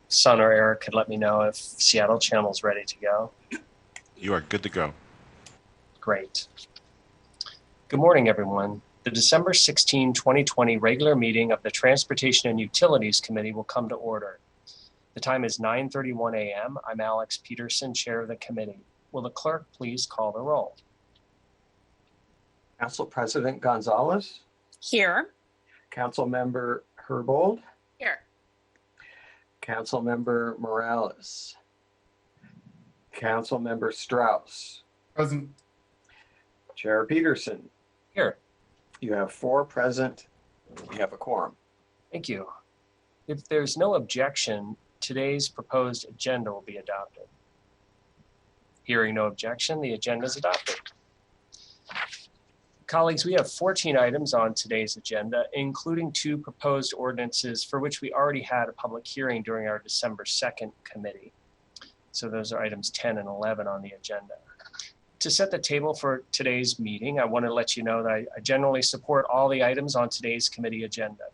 Son or Eric could let me know if Seattle channel is ready to go. You are good to go. Great. Good morning, everyone. The December 16, 2020 regular meeting of the Transportation and Utilities Committee will come to order. The time is 9:31 a.m. I'm Alex Peterson, chair of the committee. Will the clerk please call the roll? Council President Gonzalez. Here. Council Member Herbold. Here. Council Member Morales. Council Member Strauss. Present. Chair Peterson. Here. You have 4 present. We have a quorum. Thank you. If there's no objection, today's proposed agenda will be adopted. Hearing no objection, the agenda is adopted. Colleagues, we have 14 items on today's agenda, including 2 proposed ordinances for which we already had a public hearing during our December 2nd committee. So those are items 10 and 11 on the agenda. To set the table for today's meeting, I want to let you know that I generally support all the items on today's committee agenda.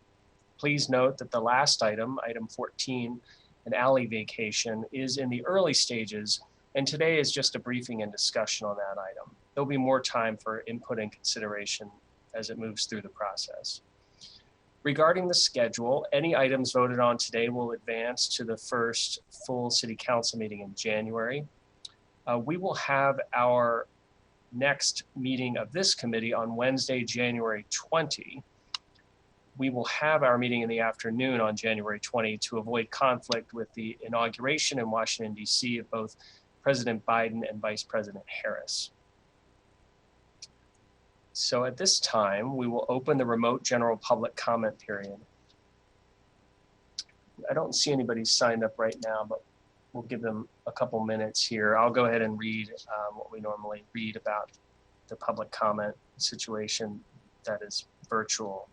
Please note that the last item, item 14, an alley vacation, is in the early stages, and today is just a briefing and discussion on that item. There'll be more time for input and consideration as it moves through the process. Regarding the schedule, any items voted on today will advance to the first full city council meeting in January. We will have our next meeting of this committee on Wednesday, January 20. We will have our meeting in the afternoon on January 20 to avoid conflict with the inauguration in Washington, D.C. of both President Biden and Vice President Harris. So at this time, we will open the remote general public comment period. I don't see anybody signed up right now, but we'll give them a couple minutes here. I'll go ahead and read what we normally read about the public comment situation that is virtual.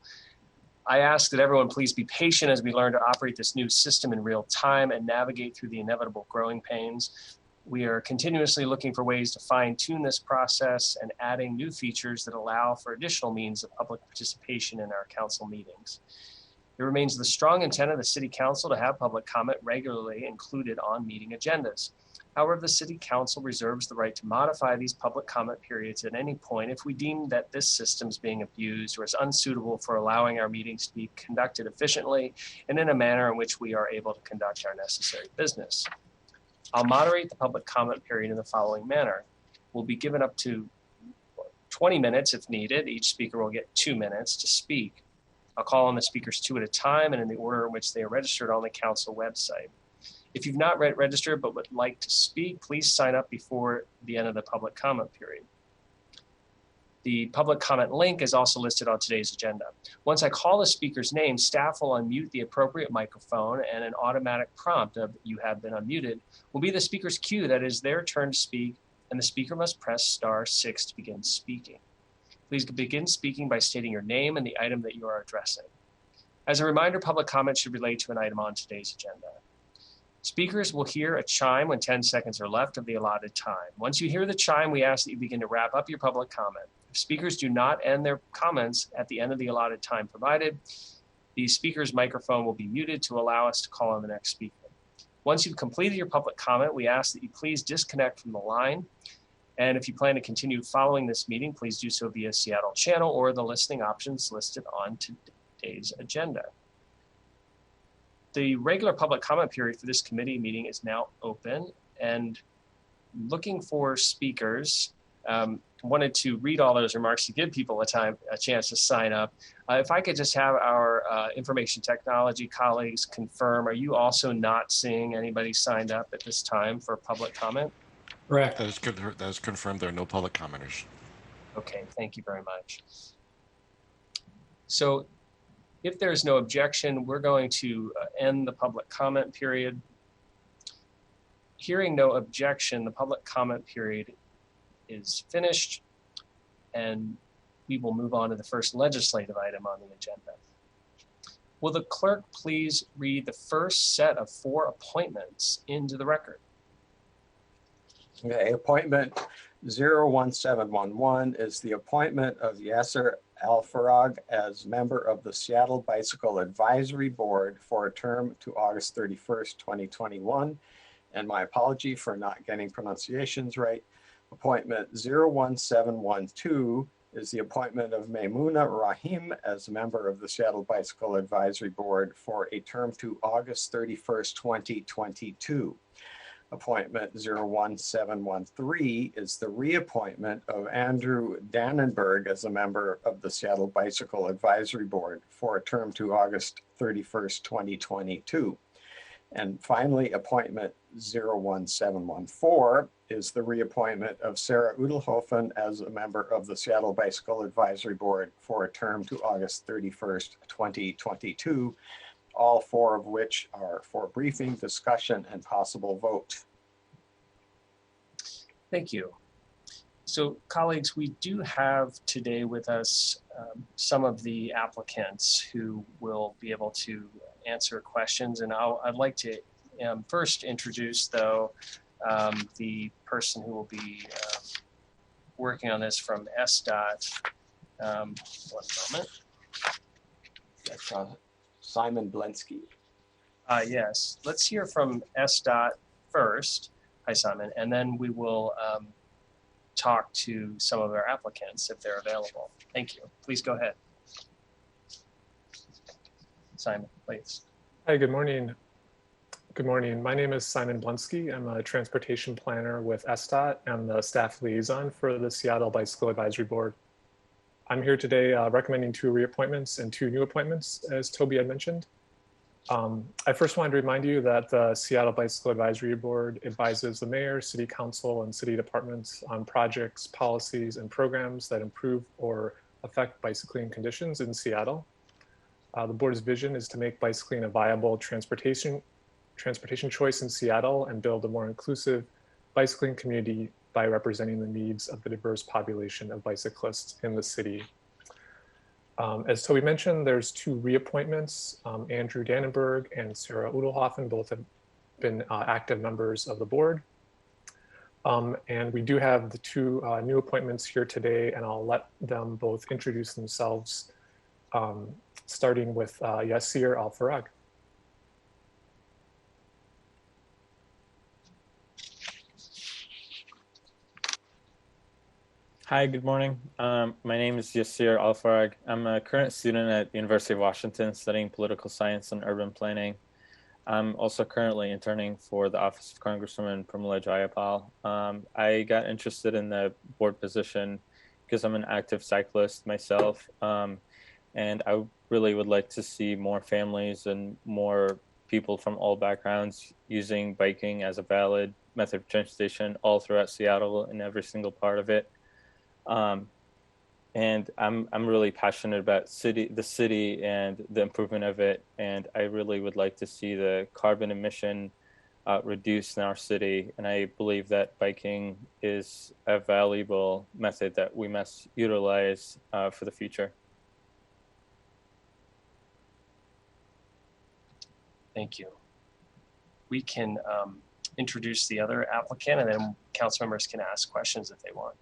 I ask that everyone please be patient as we learn to operate this new system in real time and navigate through the inevitable growing pains. We are continuously looking for ways to fine-tune this process and adding new features that allow for additional means of public participation in our council meetings. It remains the strong intent of the City Council to have public comment regularly included on meeting agendas. However, the City Council reserves the right to modify these public comment periods at any point if we deem that this system is being abused or is unsuitable for allowing our meetings to be conducted efficiently and in a manner in which we are able to conduct our necessary business. I'll moderate the public comment period in the following manner. We'll be given up to 20 minutes if needed. Each speaker will get 2 minutes to speak. I'll call on the speakers 2 at a time and in the order in which they are registered on the council website. If you've not registered but would like to speak, please sign up before the end of the public comment period. The public comment link is also listed on today's agenda. Once I call the speaker's name, staff will unmute the appropriate microphone and an automatic prompt of "you have been unmuted" will be the speaker's cue that it is their turn to speak, and the speaker must press *6 to begin speaking. Please begin speaking by stating your name and the item that you are addressing. As a reminder, public comment should relate to an item on today's agenda. Speakers will hear a chime when 10 seconds are left of the allotted time. Once you hear the chime, we ask that you begin to wrap up your public comment. If speakers do not end their comments at the end of the allotted time provided, the speaker's microphone will be muted to allow us to call on the next speaker. Once you've completed your public comment, we ask that you please disconnect from the line. And if you plan to continue following this meeting, please do so via Seattle channel or the listening options listed on today's agenda. The regular public comment period for this committee meeting is now open, and looking for speakers. Wanted to read all those remarks to give people a chance to sign up. If I could just have our information technology colleagues confirm, are you also not seeing anybody signed up at this time for public comment? Correct. That is confirmed. There are no public commenters. Okay, thank you very much. So if there's no objection, we're going to end the public comment period. Hearing no objection, the public comment period is finished, and we will move on to the first legislative item on the agenda. Will the clerk please read the first set of 4 appointments into the record? Okay, appointment 01711 is the appointment of Yasser Alfarag as member of the Seattle Bicycle Advisory Board for a term to August 31st, 2021. And my apology for not getting pronunciations right. Appointment 01712 is the appointment of Maimuna Rahim as a member of the Seattle Bicycle Advisory Board for a term to August 31st, 2022. Appointment 01713 is the reappointment of Andrew Dannenberg as a member of the Seattle Bicycle Advisory Board for a term to August 31st, 2022. And finally, appointment 01714 is the reappointment of Sarah Udelhofen as a member of the Seattle Bicycle Advisory Board for a term to August 31st, 2022. All four of which are for briefing, discussion, and possible vote. Thank you. So colleagues, we do have today with us some of the applicants who will be able to answer questions. And I'd like to first introduce, though, the person who will be working on this from SDOT. One moment. That's Simon Blensky. Yes, let's hear from SDOT first. Hi, Simon. And then we will talk to some of our applicants if they're available. Thank you. Please go ahead. Simon, please. Hi, good morning. Good morning. My name is Simon Blensky. I'm a transportation planner with SDOT and the staff liaison for the Seattle Bicycle Advisory Board. I'm here today recommending 2 reappointments and 2 new appointments, as Toby had mentioned. I first wanted to remind you that the Seattle Bicycle Advisory Board advises the mayor, city council, and city departments on projects, policies, and programs that improve or affect bicycling conditions in Seattle. The board's vision is to make bicycling a viable transportation choice in Seattle and build a more inclusive bicycling community by representing the needs of the diverse population of bicyclists in the city. As Toby mentioned, there's 2 reappointments. Andrew Dannenberg and Sarah Udelhofen both have been active members of the board. And we do have the 2 new appointments here today, and I'll let them both introduce themselves, starting with Yassir Al-Farag. Hi, good morning. My name is Yassir Al-Farag. I'm a current student at the University of Washington studying political science and urban planning. I'm also currently interning for the Office of Congresswoman Pramila Jayapal. I got interested in the board position because I'm an active cyclist myself, and I really would like to see more families and more people from all backgrounds using biking as a valid method of transportation all throughout Seattle in every single part of it. And I'm really passionate about the city and the improvement of it. And I really would like to see the carbon emission reduced in our city. And I believe that biking is a valuable method that we must utilize for the future. Thank you. We can introduce the other applicant, and then council members can ask questions if they want.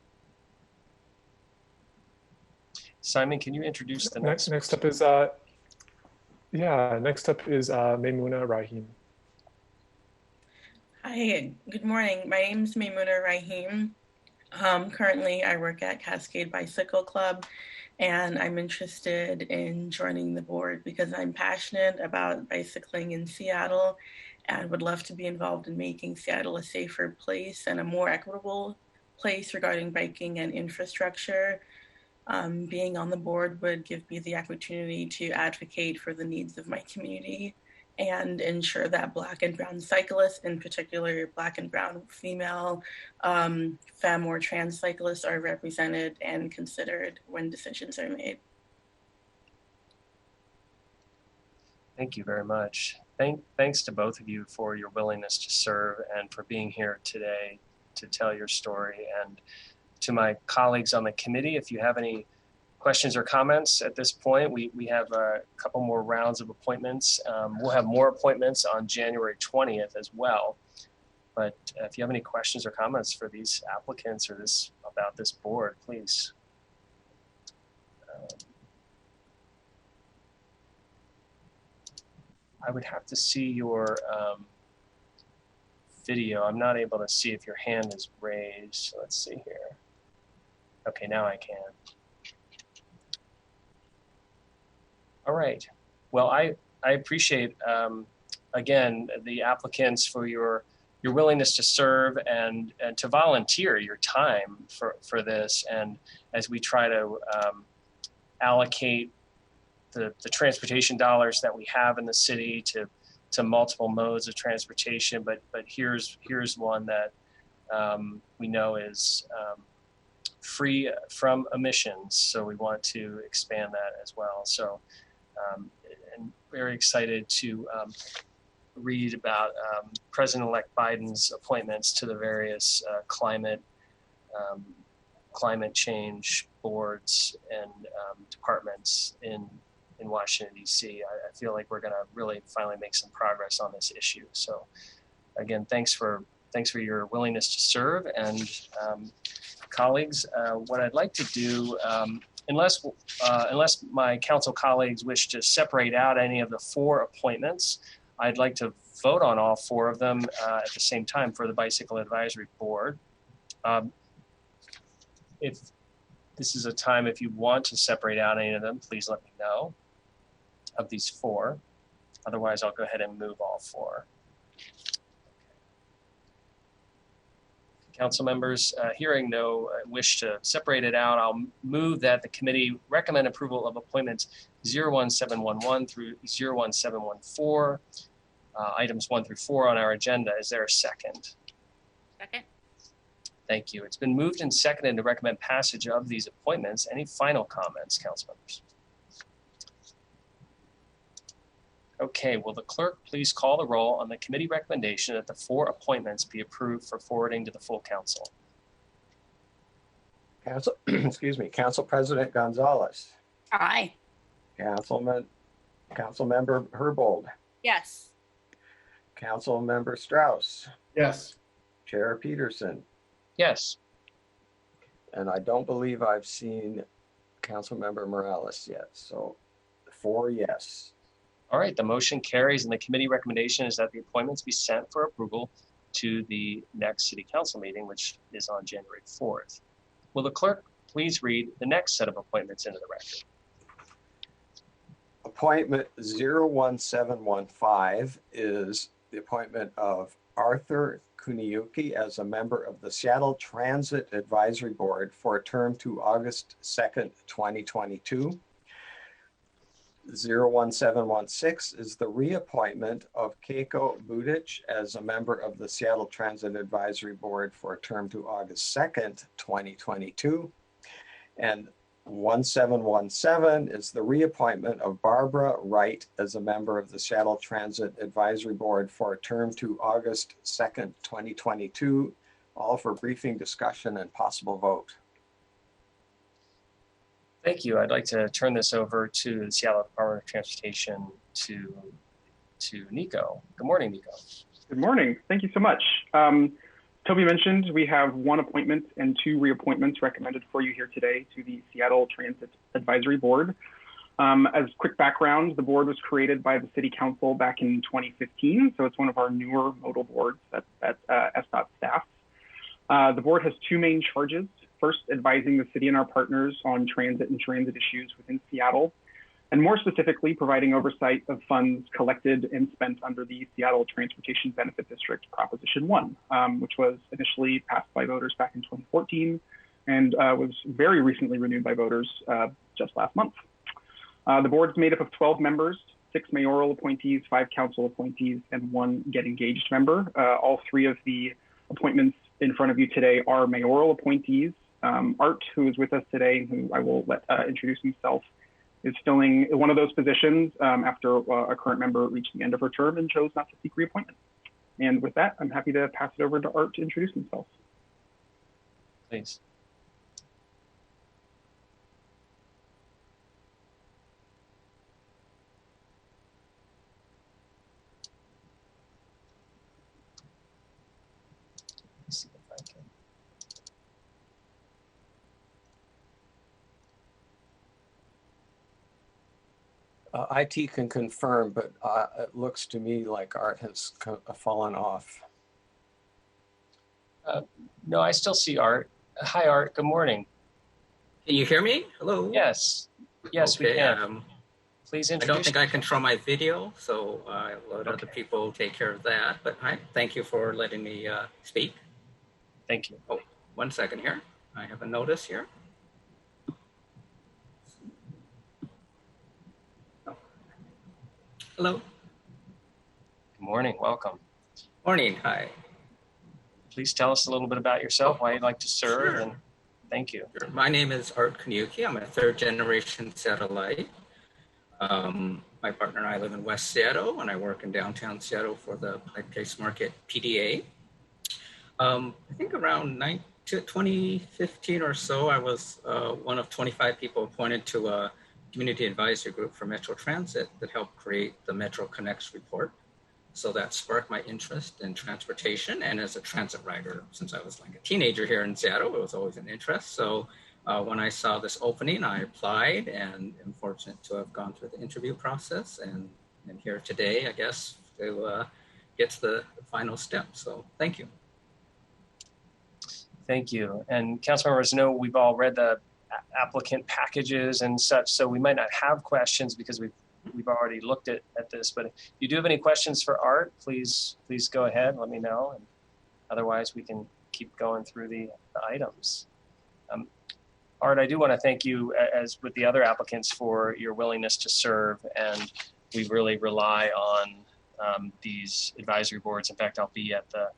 Simon, can you introduce the next? Next up is Maimuna Rahim. Hi, good morning. My name is Maimuna Rahim. Currently, I work at Cascade Bicycle Club, and I'm interested in joining the board because I'm passionate about bicycling in Seattle and would love to be involved in making Seattle a safer place and a more equitable place regarding biking and infrastructure. Being on the board would give me the opportunity to advocate for the needs of my community and ensure that Black and brown cyclists, in particular Black and brown female, femme or trans cyclists, are represented and considered when decisions are made. Thank you very much. Thanks to both of you for your willingness to serve and for being here today to tell your story. And to my colleagues on the committee, if you have any questions or comments at this point, we have a couple more rounds of appointments. We'll have more appointments on January 20th as well. But if you have any questions or comments for these applicants or about this board, please I would have to see your video. I'm not able to see if your hand is raised. So let's see here. Okay, now I can. All right. Well, I appreciate, again, the applicants for your willingness to serve and to volunteer your time for this. And as we try to allocate the transportation dollars that we have in the city to multiple modes of transportation, but here's one that we know is free from emissions. So we want to expand that as well. So, and very excited to read about President-elect Biden's appointments to the various climate change boards and departments in Washington, D.C. I feel like we're going to really finally make some progress on this issue. So again, thanks for your willingness to serve. And colleagues, what I'd like to do, unless my council colleagues wish to separate out any of the 4 appointments, I'd like to vote on all 4 of them at the same time for the Bicycle Advisory Board. If this is a time, if you want to separate out any of them, please let me know of these 4. Otherwise, I'll go ahead and move all 4. Council members, hearing no wish to separate it out, I'll move that the committee recommend approval of appointments 01711 through 01714, items 1 through 4 on our agenda. Is there a second? Second. Thank you. It's been moved and seconded to recommend passage of these appointments. Any final comments, council members? Okay, will the clerk please call the roll on the committee recommendation that the 4 appointments be approved for forwarding to the full council? Council, excuse me, Council President Gonzalez, Aye. Councilmember Herbold, Yes. Councilmember Strauss, Yes. Chair Peterson, Yes. and I don't believe I've seen Councilmember Morales yet. So 4 yes. All right, the motion carries, and the committee recommendation is that the appointments be sent for approval to the next city council meeting, which is on January 4th. Will the clerk please read the next set of appointments into the record? Appointment 01715 is the appointment of Arthur Kuniuki as a member of the Seattle Transit Advisory Board for a term to August 2nd, 2022. 01716 is the reappointment of Keiko Budich as a member of the Seattle Transit Advisory Board for a term to August 2nd, 2022. And 1717 is the reappointment of Barbara Wright as a member of the Seattle Transit Advisory Board for a term to August 2nd, 2022, all for briefing, discussion, and possible vote. Thank you. I'd like to turn this over to the Seattle Department of Transportation to Nico. Good morning, Nico. Good morning. Thank you so much. Toby mentioned we have 1 appointment and 2 reappointments recommended for you here today to the Seattle Transit Advisory Board. As quick background, the board was created by the City Council back in 2015, so it's one of our newer modal boards that SDOT staff. The board has 2 main charges. First, advising the city and our partners on transit and transit issues within Seattle, and more specifically, providing oversight of funds collected and spent under the Seattle Transportation Benefit District Proposition 1, which was initially passed by voters back in 2014 and was very recently renewed by voters just last month. The board is made up of 12 members, 6 mayoral appointees, 5 council appointees, and 1 Get Engaged member. All 3 of the appointments in front of you today are mayoral appointees. Art, who is with us today, who I will let introduce himself, is filling one of those positions after a current member reached the end of her term and chose not to seek reappointment. And with that, I'm happy to pass it over to Art to introduce himself. Please. Let's see if I can. IT can confirm, but it looks to me like Art has fallen off. No, I still see Art. Hi, Art. Good morning. Can you hear me? Hello? Yes. Yes, we Okay, can. Please I don't introduce. think I control my video, so I'll let other Okay. people take care of that. But hi, thank you for letting me speak. Thank you. Oh, 1 second here. I have a notice here. Oh. Hello. Good morning. Welcome. Morning. Hi. Please tell us a little bit about yourself, why you'd like to serve, Sure. and thank you. Sure. My name is Art Kaniuki. I'm a third-generation Seattleite. My partner and I live in West Seattle, and I work in downtown Seattle for the Place Market PDA. I think around 2015 or so, I was one of 25 people appointed to a community advisory group for Metro Transit that helped create the Metro Connects report. So that sparked my interest in transportation, and as a transit rider, since I was like a teenager here in Seattle, it was always an interest. So when I saw this opening, I applied, and am fortunate to have gone through the interview process, and here today, I guess, to get to the final step. So thank you. Thank you. And council members know we've all read the applicant packages and such, so we might not have questions because we've already looked at this. But if you do have any questions for Art, please go ahead. Let me know. And otherwise, we can keep going through the items. Art, I do want to thank you, as with the other applicants, for your willingness to serve, and we really rely on these advisory boards. In fact, I'll be at the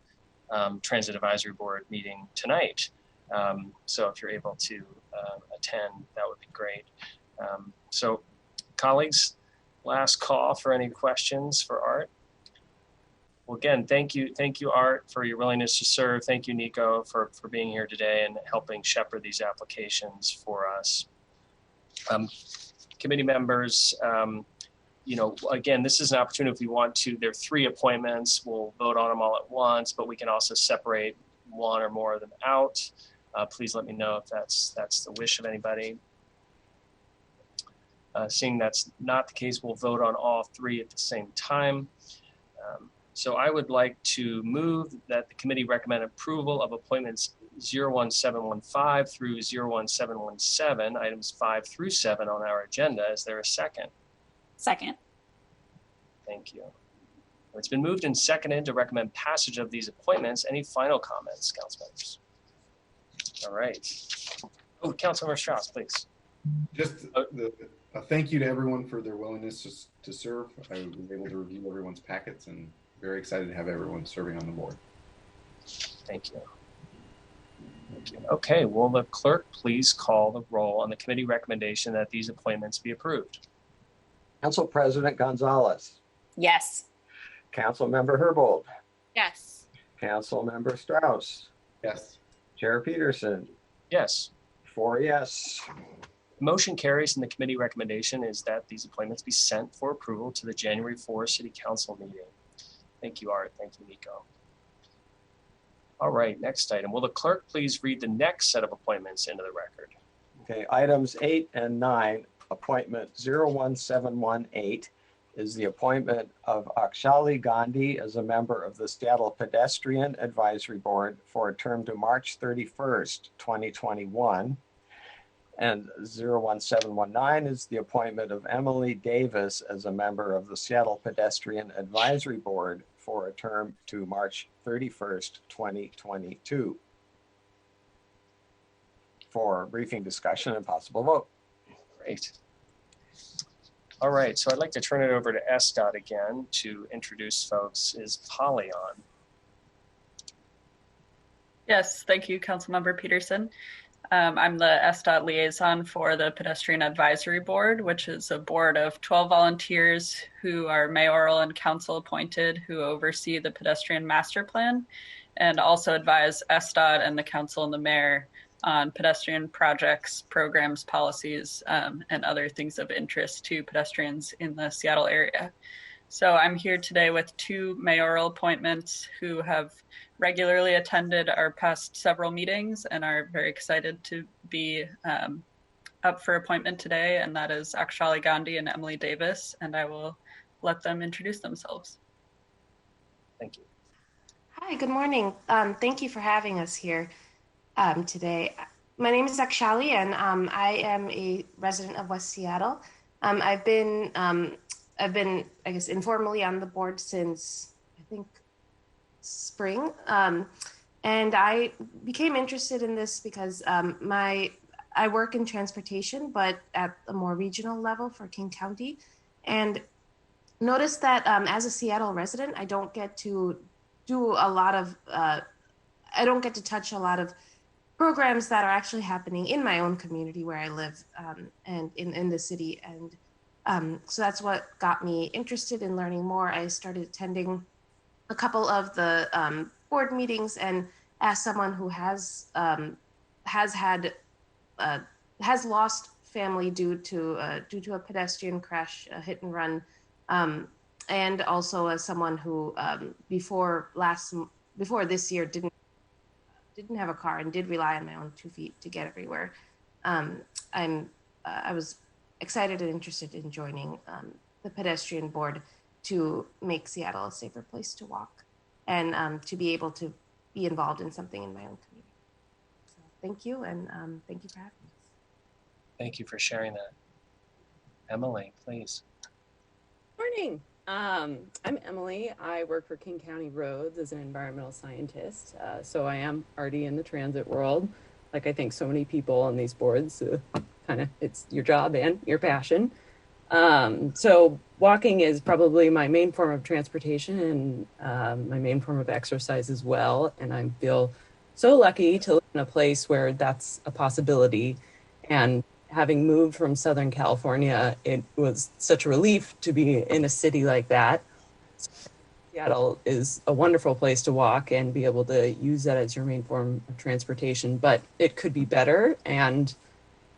Transit Advisory Board meeting tonight, so if you're able to attend, that would be great. So, colleagues, last call for any questions for Art. Well, again, thank you, Art, for your willingness to serve. Thank you, Nico, for being here today and helping shepherd these applications for us. Committee members, again, this is an opportunity if we want to. There are 3 appointments. We'll vote on them all at once, but we can also separate one or more of them out. Please let me know if that's the wish of anybody. Seeing that's not the case, we'll vote on all 3 at the same time. So I would like to move that the committee recommend approval of appointments 01715 through 01717, items 5 through 7 on our agenda. Is there a second? Second. Thank you. It's been moved and seconded to recommend passage of these appointments. Any final comments, council members? All right. Oh, Councilmember Strauss, please. Just a thank you to everyone for their willingness to serve. I was able to review everyone's packets and very excited to have everyone serving on the board. Thank you. Thank you. Okay, will the clerk please call the roll on the committee recommendation that these appointments be approved? Council President Gonzalez. Yes. Council Member Herbold. Yes. Council Member Strauss. Yes. Chair Peterson. Yes. 4 yes. The motion carries, and the committee recommendation is that these appointments be sent for approval to the January 4 City Council meeting. Thank you, Art. Thank you, Nico. All right, next item. Will the clerk please read the next set of appointments into the record? Okay, items 8 and 9, appointment 01718 is the appointment of Akshali Gandhi as a member of the Seattle Pedestrian Advisory Board for a term to March 31st, 2021. And 01719 is the appointment of Emily Davis as a member of the Seattle Pedestrian Advisory Board for a term to March 31st, 2022. For briefing, discussion, and possible vote. Great. All right, so I'd like to turn it over to SDOT again to introduce folks. Is Polly on? Yes, thank you, Councilmember Peterson. I'm the SDOT liaison for the Pedestrian Advisory Board, which is a board of 12 volunteers who are mayoral and council appointed, who oversee the pedestrian master plan and also advise SDOT and the council and the mayor on pedestrian projects, programs, policies, and other things of interest to pedestrians in the Seattle area. So I'm here today with 2 mayoral appointments who have regularly attended our past several meetings and are very excited to be up for appointment today, and that is Akshali Gandhi and Emily Davis, and I will let them introduce themselves. Thank you. Hi, good morning. Thank you for having us here today. My name is Akshali, and I am a resident of West Seattle. I've been, I guess, informally on the board since, I think, spring. And I became interested in this because I work in transportation, but at a more regional level for King County. And noticed that as a Seattle resident, I don't get to do a lot of, I don't get to touch a lot of programs that are actually happening in my own community where I live and in the city. And so that's what got me interested in learning more. I started attending a couple of the board meetings, and as someone who has lost family due to a pedestrian crash, a hit and run, and also as someone who before this year didn't have a car and did rely on my own 2 feet to get everywhere. I was excited and interested in joining the pedestrian board to make Seattle a safer place to walk and to be able to be involved in something in my own community. So thank you, and thank you for having us. Thank you for sharing that. Emily, please. Morning. I'm Emily. I work for King County Roads as an environmental scientist. So I am already in the transit world. Like I think so many people on these boards, it's your job and your passion. So walking is probably my main form of transportation and my main form of exercise as well. And I feel so lucky to live in a place where that's a possibility. And having moved from Southern California, it was such a relief to be in a city like that. Seattle is a wonderful place to walk and be able to use that as your main form of transportation, but it could be better and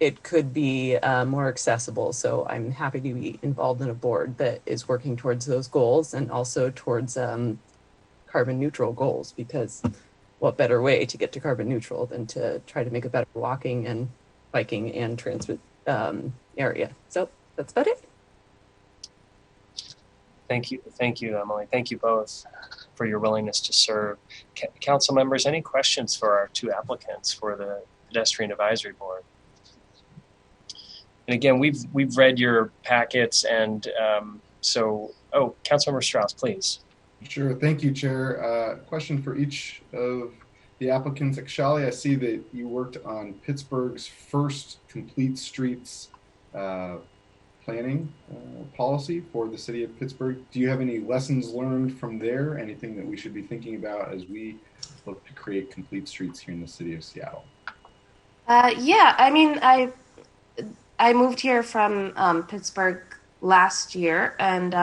it could be more accessible. So I'm happy to be involved in a board that is working towards those goals and also towards carbon neutral goals, because what better way to get to carbon neutral than to try to make a better walking and biking and transit area. So that's about it. Thank you, Emily. Thank you both for your willingness to serve. Council members, any questions for our two applicants for the Pedestrian Advisory Board? And again, we've read your packets, and Councilmember Strauss, please. Sure. Thank you, Chair. Question for each of the applicants. Akshali, I see that you worked on Pittsburgh's first complete streets planning policy for the city of Pittsburgh. Do you have any lessons learned from there? Anything that we should be thinking about as we look to create complete streets here in the city of Seattle? Yeah, I mean, I moved here from Pittsburgh last year, and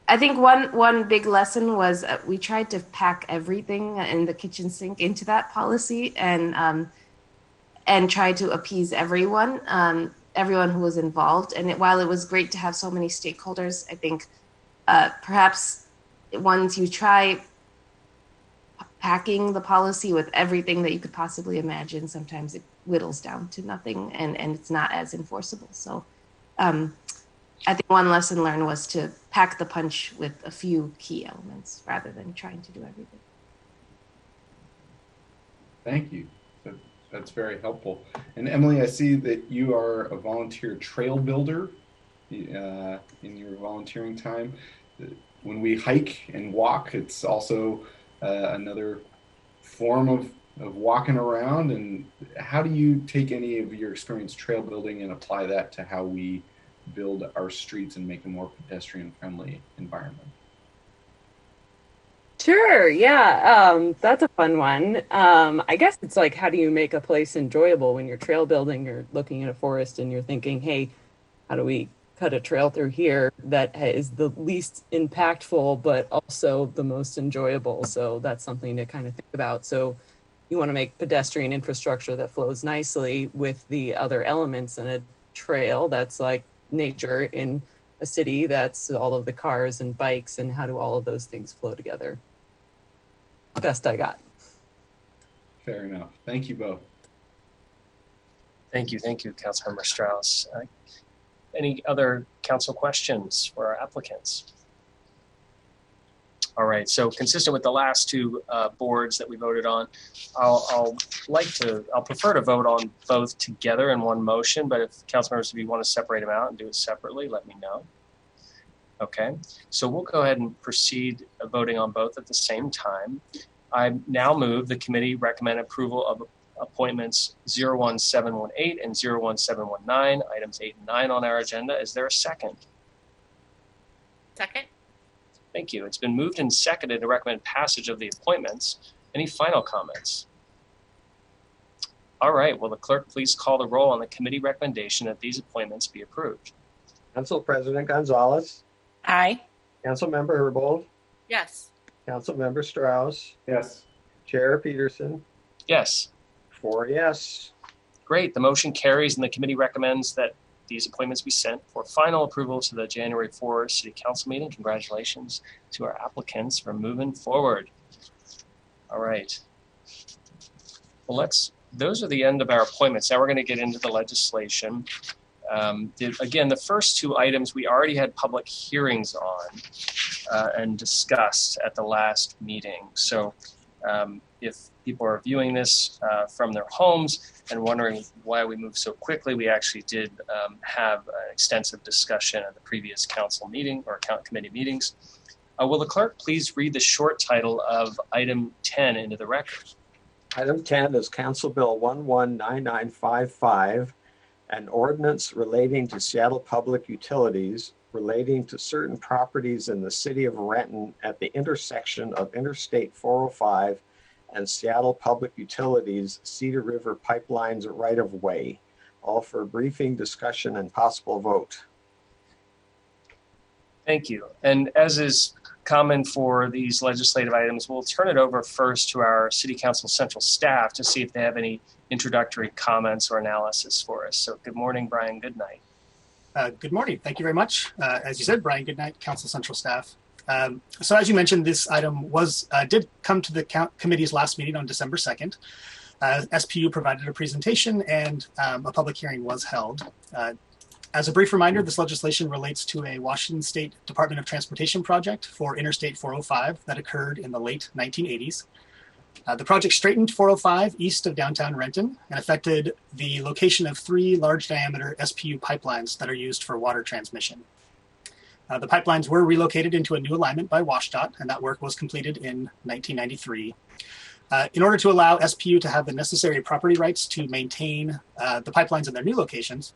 I think one big lesson was we tried to pack everything in the kitchen sink into that policy and try to appease everyone who was involved. And while it was great to have so many stakeholders, I think perhaps once you try packing the policy with everything that you could possibly imagine, sometimes it whittles down to nothing and it's not as enforceable. So I think one lesson learned was to pack the punch with a few key elements rather than trying to do everything. Thank you. That's very helpful. And Emily, I see that you are a volunteer trail builder in your volunteering time. When we hike and walk, it's also another form of walking around. And how do you take any of your experience trail building and apply that to how we build our streets and make a more pedestrian friendly environment? Sure. Yeah. That's a fun one. I guess it's like, how do you make a place enjoyable when you're trail building? You're looking at a forest and you're thinking, hey, how do we cut a trail through here that is the least impactful, but also the most enjoyable? So that's something to kind of think about. So you want to make pedestrian infrastructure that flows nicely with the other elements in a trail that's like nature in a city, that's all of the cars and bikes, and how do all of those things flow together? Best I got. Fair enough. Thank you both. Thank you, Councilmember Strauss. Any other council questions for our applicants? All right, so consistent with the last two boards that we voted on, I'll prefer to vote on both together in one motion, but if council members, if you want to separate them out and do it separately, let me know. Okay, so we'll go ahead and proceed voting on both at the same time. I now move the committee recommend approval of appointments 01718 and 01719, items 8 and 9 on our agenda. Is there a second? Second. Thank you. It's been moved and seconded to recommend passage of the appointments. Any final comments? All right, will the clerk please call the roll on the committee recommendation that these appointments be approved? Council President Gonzalez, Aye. Councilmember Herbold, Yes. Councilmember Strauss, Yes. Chair Peterson, Yes. 4 yes. Great. The motion carries and the committee recommends that these appointments be sent for final approval to the January 4 City Council meeting. Congratulations to our applicants for moving forward. All right. Well, those are the end of our appointments. Now we're going to get into the legislation. Again, the first two items we already had public hearings on and discussed at the last meeting. So if people are viewing this from their homes and wondering why we moved so quickly, we actually did have an extensive discussion at the previous council meeting or committee meetings. Will the clerk please read the short title of item 10 into the record? Item 10 is Council Bill 119955, an ordinance relating to Seattle Public Utilities relating to certain properties in the city of Renton at the intersection of Interstate 405 and Seattle Public Utilities Cedar River Pipelines right-of-way, all for briefing, discussion, and possible vote. Thank you. And as is common for these legislative items, we'll turn it over first to our City Council Central staff to see if they have any introductory comments or analysis for us. So good morning, Brian Goodnight. Good morning. Thank you very much. As you said, Brian Goodnight, Council Central staff. So as you mentioned, this item did come to the committee's last meeting on December 2nd. SPU provided a presentation and a public hearing was held. As a brief reminder, this legislation relates to a Washington State Department of Transportation project for Interstate 405 that occurred in the late 1980s. The project straightened 405 east of downtown Renton and affected the location of 3 large diameter SPU pipelines that are used for water transmission. The pipelines were relocated into a new alignment by WashDOT, and that work was completed in 1993. In order to allow SPU to have the necessary property rights to maintain the pipelines in their new locations,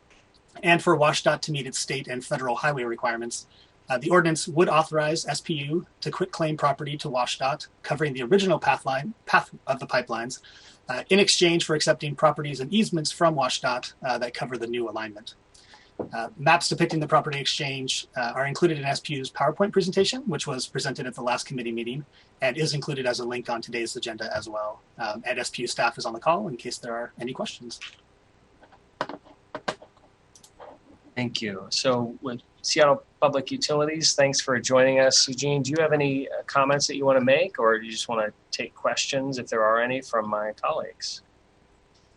and for WashDOT to meet its state and federal highway requirements, the ordinance would authorize SPU to quitclaim property to WashDOT covering the original path of the pipelines in exchange for accepting properties and easements from WashDOT that cover the new alignment. Maps depicting the property exchange are included in SPU's PowerPoint presentation, which was presented at the last committee meeting and is included as a link on today's agenda as well. And SPU staff is on the call in case there are any questions. Thank you. So with Seattle Public Utilities, thanks for joining us. Eugene, do you have any comments that you want to make, or do you just want to take questions if there are any from my colleagues?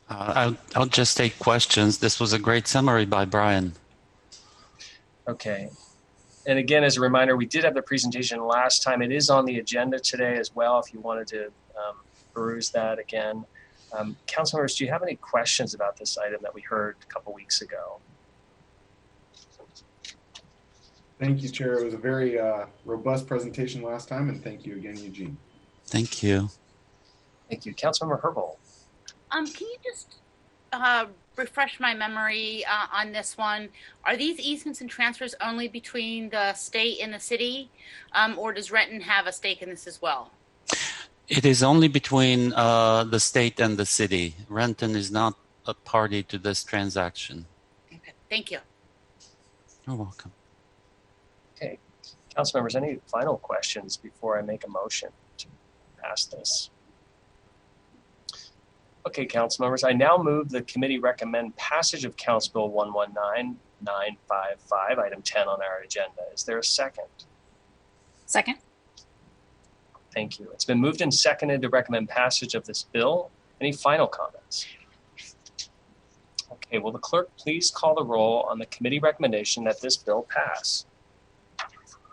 I'll just take questions. This was a great summary by Brian. Okay. And again, as a reminder, we did have the presentation last time. It is on the agenda today as well if you wanted to peruse that again. Council members, do you have any questions about this item that we heard a couple weeks ago? Thank you, Chair. It was a very robust presentation last time, and thank you again, Eugene. Thank you. Thank you. Councilmember Herbold. Can you just refresh my memory on this one? Are these easements and transfers only between the state and the city, or does Renton have a stake in this as well? It is only between the state and the city. Renton is not a party to this transaction. Okay. Thank you. You're welcome. Okay. Council members, any final questions before I make a motion to pass this? Okay, council members, I now move the committee recommend passage of Council Bill 119955, item 10 on our agenda. Is there a second? Second. Thank you. It's been moved and seconded to recommend passage of this bill. Any final comments? Okay, will the clerk please call the roll on the committee recommendation that this bill pass?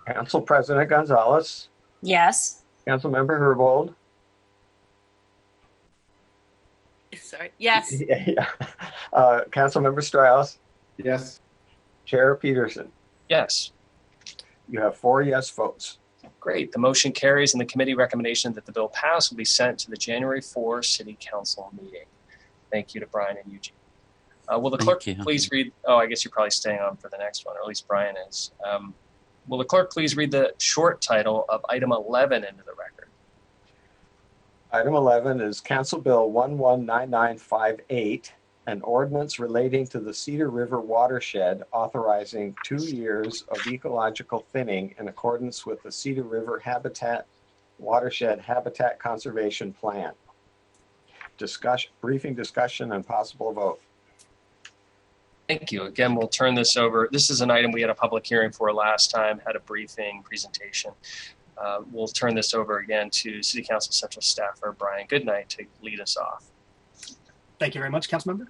Council President Gonzalez, Yes. Councilmember Herbold. Sorry. Yes. Yeah. Councilmember Strauss, Yes. Chair Peterson. Yes. You have 4 yes votes. Great. The motion carries, and the committee recommendation that the bill pass will be sent to the January 4 City Council meeting. Thank you to Brian and Eugene. Will the clerk please read? Oh, I guess you're probably staying on for the next one, or at least Brian is. Will the clerk please read the short title of item 11 into the record? Item 11 is Council Bill 119958, an ordinance relating to the Cedar River Watershed authorizing 2 years of ecological thinning in accordance with the Cedar River Watershed Habitat Conservation Plan. Briefing discussion and possible vote. Thank you. Again, we'll turn this over. This is an item we had a public hearing for last time, had a briefing presentation. We'll turn this over again to City Council Central Staffer Brian Goodnight to lead us off. Thank you very much, Councilmember.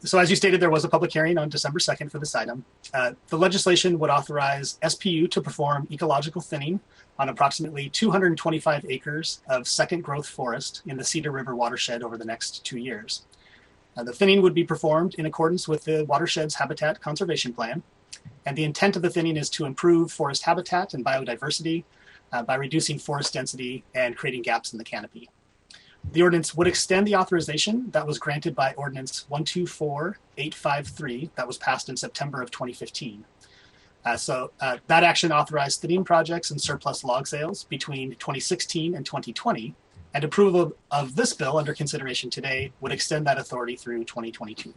So as you stated, there was a public hearing on December 2nd for this item. The legislation would authorize SPU to perform ecological thinning on approximately 225 acres of second growth forest in the Cedar River Watershed over the next 2 years. The thinning would be performed in accordance with the watershed's Habitat Conservation Plan, and the intent of the thinning is to improve forest habitat and biodiversity by reducing forest density and creating gaps in the canopy. The ordinance would extend the authorization that was granted by Ordinance 124853 that was passed in September of 2015. That action authorized thinning projects and surplus log sales between 2016 and 2020, and approval of this bill under consideration today would extend that authority through 2022.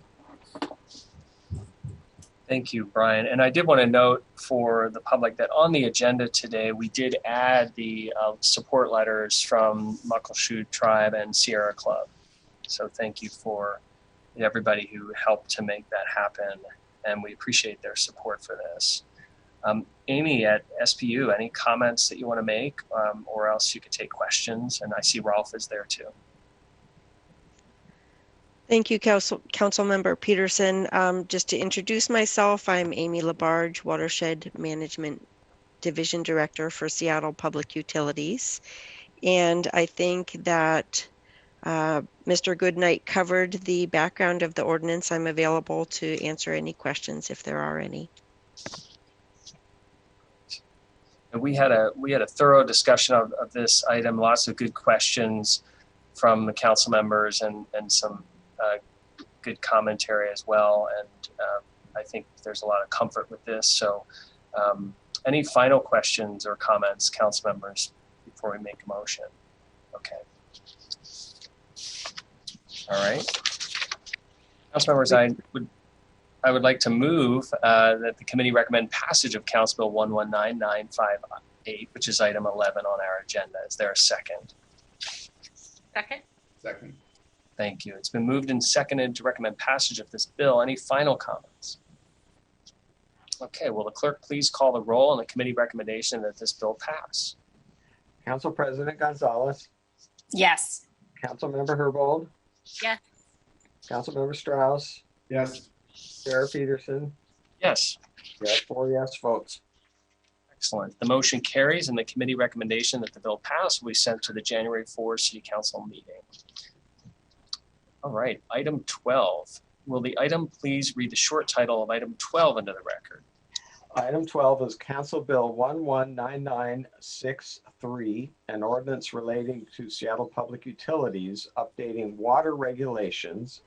Thank you, Brian. And I did want to note for the public that on the agenda today, we did add the support letters from Muckleshoot Tribe and Sierra Club. So thank you for everybody who helped to make that happen, and we appreciate their support for this. Amy at SPU, any comments that you want to make, or else you could take questions? And I see Rolf is there too. Thank you, Councilmember Peterson. Just to introduce myself, I'm Amy Labarge, Watershed Management Division Director for Seattle Public Utilities. And I think that Mr. Goodnight covered the background of the ordinance. I'm available to answer any questions if there are any. And we had a thorough discussion of this item, lots of good questions from the council members and some good commentary as well. And I think there's a lot of comfort with this. So any final questions or comments, council members, before we make a motion? Okay. All right. Council members, I would like to move that the committee recommend passage of Council Bill 119958, which is item 11 on our agenda. Is there a second? Second. Second. Thank you. It's been moved and seconded to recommend passage of this bill. Any final comments? Okay, will the clerk please call the roll on the committee recommendation that this bill pass? Council President Gonzalez, Yes. Councilmember Herbold, Yes. Councilmember Strauss, Yes. Chair Peterson. Yes. You have 4 yes votes. Excellent. The motion carries, and the committee recommendation that the bill pass will be sent to the January 4 City Council meeting. All right, item 12. Will the item please read the short title of item 12 into the record? Item 12 is Council Bill 119963, an ordinance relating to Seattle Public Utilities updating water regulations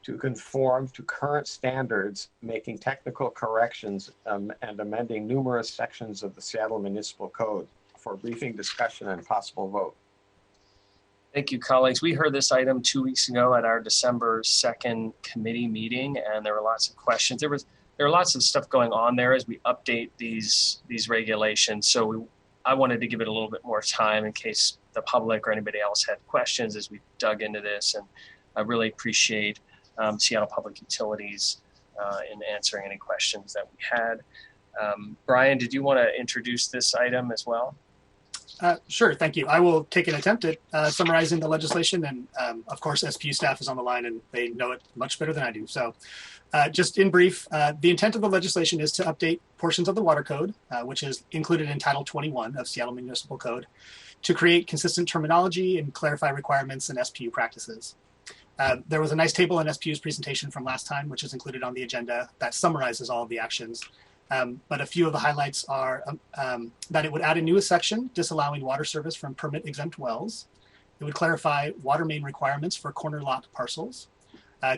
to conform to current standards, making technical corrections and amending numerous sections of the Seattle Municipal Code. For briefing, discussion, and possible vote. Thank you, colleagues. We heard this item 2 weeks ago at our December 2nd committee meeting, and there were lots of questions. There are lots of stuff going on there as we update these regulations. So I wanted to give it a little bit more time in case the public or anybody else had questions as we dug into this. And I really appreciate Seattle Public Utilities in answering any questions that we had. Brian, did you want to introduce this item as well? Sure, thank you. I will take an attempt at summarizing the legislation, and of course, SPU staff is on the line and they know it much better than I do. So just in brief, the intent of the legislation is to update portions of the water code, which is included in Title 21 of Seattle Municipal Code, to create consistent terminology and clarify requirements and SPU practices. There was a nice table in SPU's presentation from last time, which is included on the agenda, that summarizes all of the actions. But a few of the highlights are that it would add a new section disallowing water service from permit exempt wells. It would clarify water main requirements for corner lot parcels,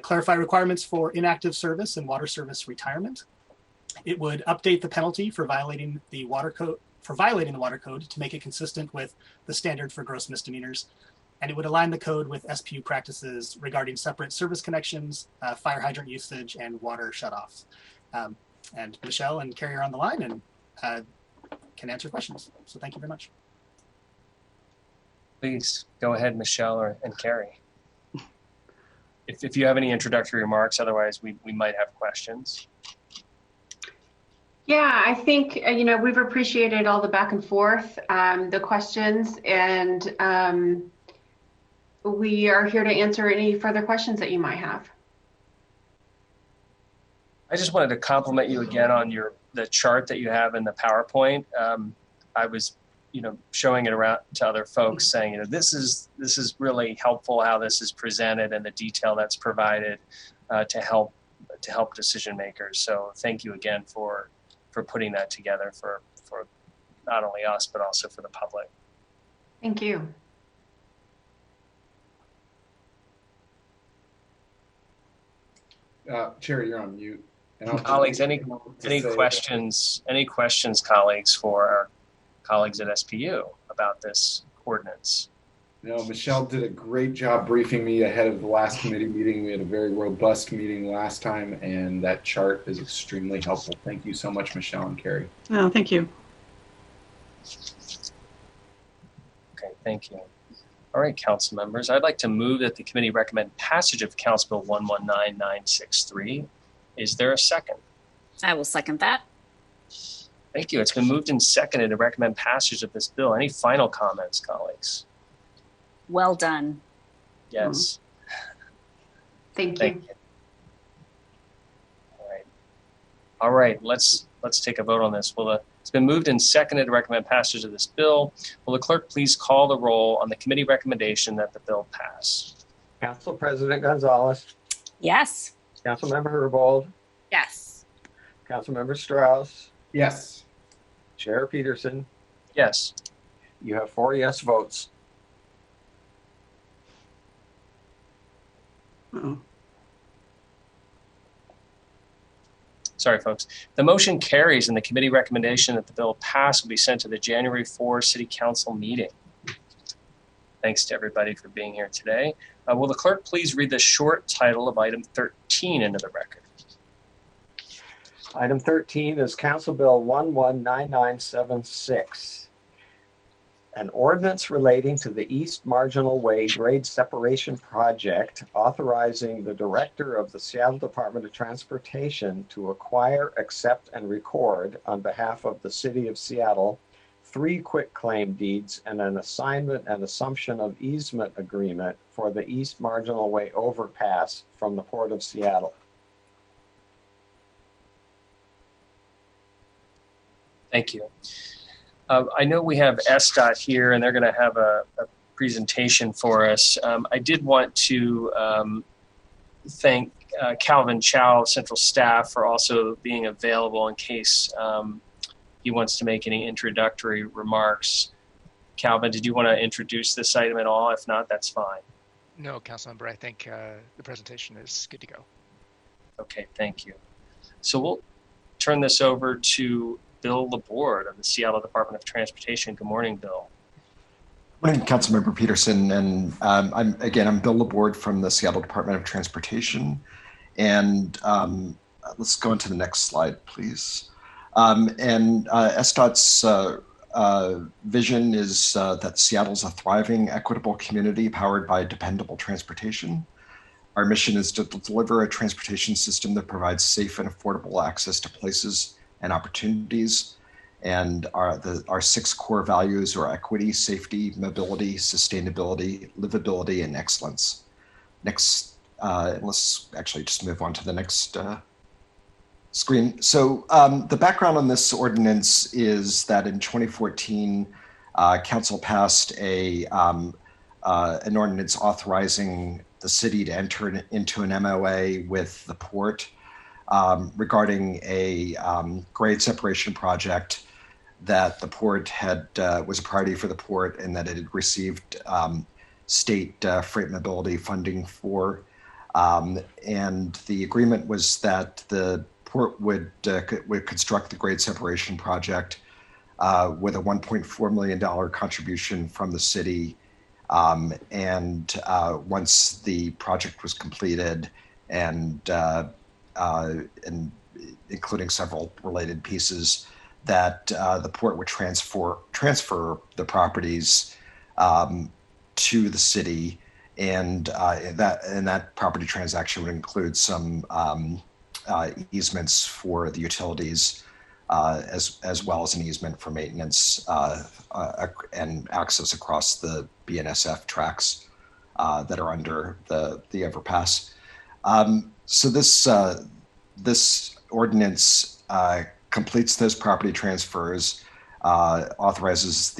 clarify requirements for inactive service and water service retirement. It would update the penalty for violating the water code to make it consistent with the standard for gross misdemeanors. And it would align the code with SPU practices regarding separate service connections, fire hydrant usage, and water shutoffs. And Michelle and Carrie are on the line and can answer questions. So thank you very much. Please go ahead, Michelle and Carrie. If you have any introductory remarks, otherwise we might have questions. Yeah, I think, we've appreciated all the back and forth, the questions, and we are here to answer any further questions that you might have. I just wanted to compliment you again on the chart that you have in the PowerPoint. I was, showing it around to other folks, saying, this is really helpful how this is presented and the detail that's provided to help decision makers. So thank you again for putting that together for not only us but also for the public. Thank you. Chair, you're on mute. And colleagues, any questions, colleagues, for our colleagues at SPU about this ordinance? No, Michelle did a great job briefing me ahead of the last committee meeting. We had a very robust meeting last time, and that chart is extremely helpful. Thank you so much, Michelle and Carrie. Oh, thank you. Okay, thank you. All right, council members, I'd like to move that the committee recommend passage of Council Bill 119963. Is there a second? I will second that. Thank you. It's been moved and seconded to recommend passage of this bill. Any final comments, colleagues? Well done. Yes. Thank you. All right. Let's take a vote on this. It's been moved and seconded to recommend passage of this bill. Will the clerk please call the roll on the committee recommendation that the bill pass? Council President Gonzalez. Yes. Councilmember Herbold. Yes. Councilmember Strauss. Yes. Chair Peterson. Yes. You have 4 yes votes. Sorry, folks. The motion carries, and the committee recommendation that the bill pass will be sent to the January 4 City Council meeting. Thanks to everybody for being here today. Will the clerk please read the short title of item 13 into the record? Item 13 is Council Bill 119976. An ordinance relating to the East Marginal Way grade separation project authorizing the director of the Seattle Department of Transportation to acquire, accept, and record on behalf of the City of Seattle 3 quitclaim deeds and an assignment and assumption of easement agreement for the East Marginal Way overpass from the Port of Seattle. Thank you. I know we have SDOT here, and they're going to have a presentation for us. I did want to thank Calvin Chow, Central Staff, for also being available in case he wants to make any introductory remarks. Calvin, did you want to introduce this item at all? If not, that's fine. No, Councilmember, I think the presentation is good to go. Okay, thank you. So we'll turn this over to Bill Laborde of the Seattle Department of Transportation. Good morning, Bill. Good morning, Councilmember Peterson. And I'm Bill Laborde from the Seattle Department of Transportation. And let's go into the next slide, please. SDOT's vision is that Seattle's a thriving, equitable community powered by dependable transportation. Our mission is to deliver a transportation system that provides safe and affordable access to places and opportunities. And our 6 core values are equity, safety, mobility, sustainability, livability, and excellence. Next, let's actually just move on to the next screen. So the background on this ordinance is that in 2014, Council passed an ordinance authorizing the city to enter into an MOA with the port regarding a grade separation project that the port had was a priority for the port, and that it had received state freight mobility funding for. And the agreement was that the port would construct the grade separation project with a $1.4 million contribution from the city. And once the project was completed, and including several related pieces, that the port would transfer the properties to the city, and that property transaction would include some easements for the utilities, as well as an easement for maintenance and access across the BNSF tracks that are under the overpass. So this ordinance completes those property transfers, authorizes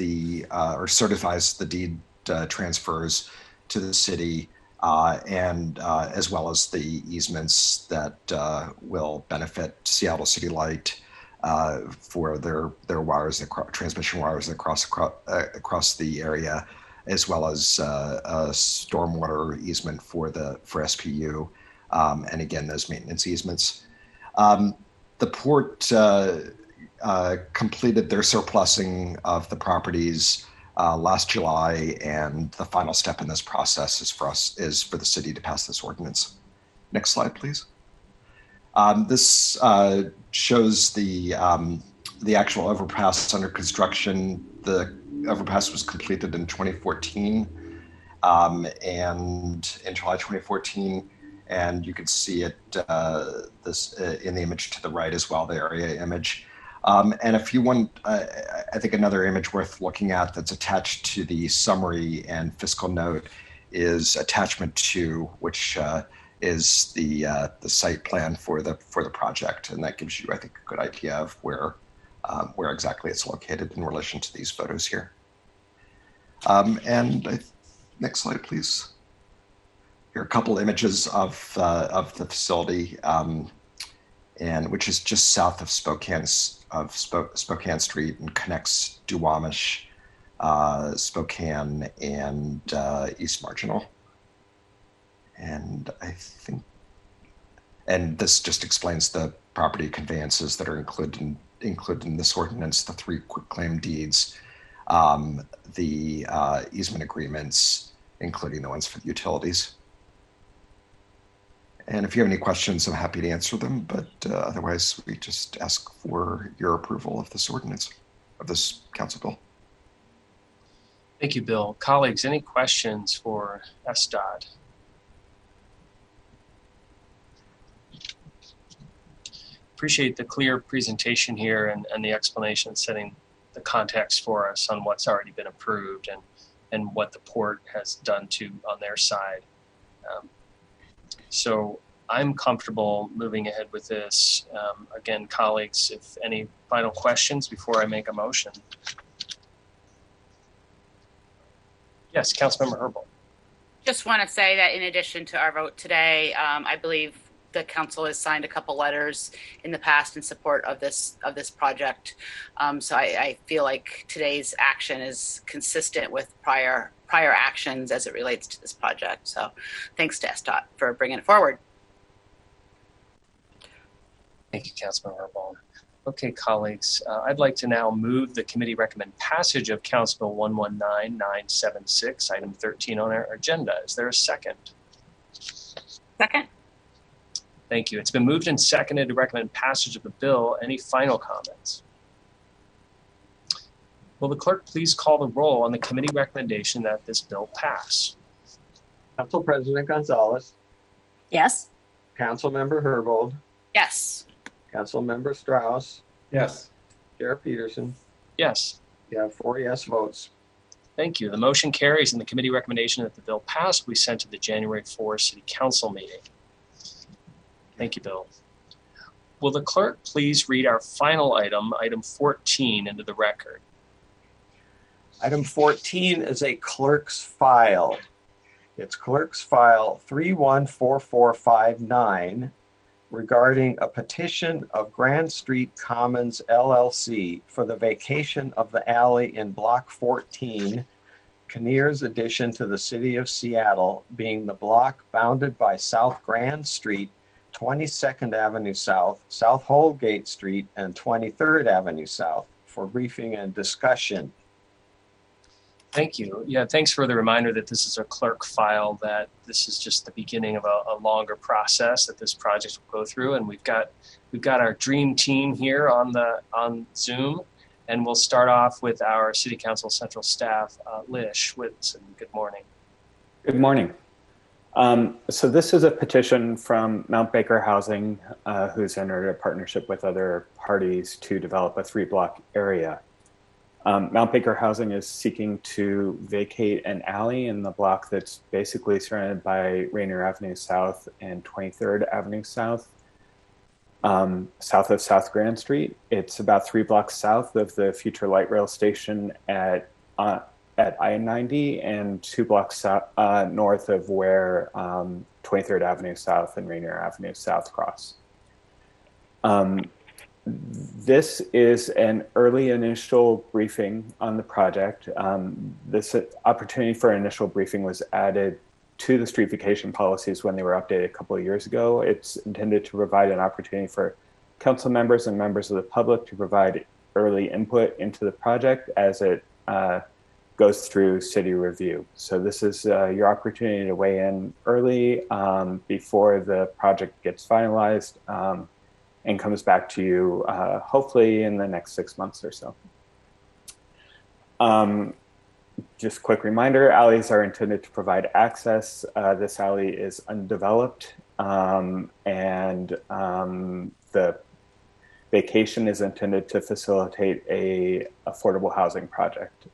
or certifies the deed transfers to the city, and as well as the easements that will benefit Seattle City Light for their wires, transmission wires that across the area, as well as a stormwater easement for SPU, and again those maintenance easements. The port completed their surplusing of the properties last July, and the final step in this process is for the city to pass this ordinance. Next slide, please. This shows the actual overpass under construction. The overpass was completed in 2014, and in July 2014. And you can see it this in the image to the right as well, the area image. And if you want, I think another image worth looking at that's attached to the summary and fiscal note is attachment 2, which is the site plan for the project, and that gives you, I think, a good idea of where exactly it's located in relation to these photos here. Next slide, please. Here are a couple images of the facility, and which is just south of Spokane Street and connects Duwamish, Spokane, and East Marginal. And this just explains the property conveyances that are included in this ordinance: the 3 quitclaim deeds, the easement agreements, including the ones for the utilities. And if you have any questions, I'm happy to answer them, but otherwise we just ask for your approval of this ordinance, of this council bill. Thank you, Bill. Colleagues, any questions for SDOT? Appreciate the clear presentation here and the explanation, setting the context for us on what's already been approved and what the port has done on their side. So I'm comfortable moving ahead with this. Again, colleagues, if any final questions before I make a motion. Yes, Councilmember Herbold. Just want to say that in addition to our vote today, I believe the council has signed a couple letters in the past in support of this project. So I feel like today's action is consistent with prior actions as it relates to this project. So thanks to SDOT for bringing it forward. Thank you, Councilmember Herbold. Okay, colleagues, I'd like to now move the committee recommend passage of Council Bill 119976, item 13 on our agenda. Is there a second? Second. Thank you. It's been moved and seconded to recommend passage of the bill. Any final comments? Will the clerk please call the roll on the committee recommendation that this bill pass? Council President Gonzalez. Yes. Councilmember Herbold. Yes. Councilmember Strauss. Yes. Chair Peterson, Yes. you have 4 yes votes. Thank you. The motion carries, and the committee recommendation that the bill pass will be sent to the January 4 City Council meeting. Thank you, Bill. Will the clerk please read our final item, item 14, into the record? Item 14 is a clerk's file. It's clerk's file 314459 regarding a petition of Grand Street Commons LLC for the vacation of the alley in Block 14, Kinnear's addition to the City of Seattle, being the block bounded by South Grand Street, 22nd Avenue South, South Holgate Street, and 23rd Avenue South, for briefing and discussion. Thank you. Yeah, thanks for the reminder that this is a clerk file, that this is just the beginning of a longer process that this project will go through. And we've got our dream team here on Zoom, and we'll start off with our City Council Central Staff, Lish Whitson. Good morning. Good morning. So this is a petition from Mount Baker Housing, who's entered a partnership with other parties to develop a 3-block area. Mount Baker Housing is seeking to vacate an alley in the block that's basically surrounded by Rainier Avenue South and 23rd Avenue South, south of South Grand Street. It's about 3 blocks south of the future light rail station at I-90 and 2 blocks north of where 23rd Avenue South and Rainier Avenue South cross. This is an early initial briefing on the project. This opportunity for initial briefing was added to the streetification policies when they were updated a couple of years ago. It's intended to provide an opportunity for council members and members of the public to provide early input into the project as it goes through city review. So this is your opportunity to weigh in early before the project gets finalized and comes back to you hopefully in the next 6 months or so. Just quick reminder, alleys are intended to provide access. This alley is undeveloped and the vacation is intended to facilitate a affordable housing project.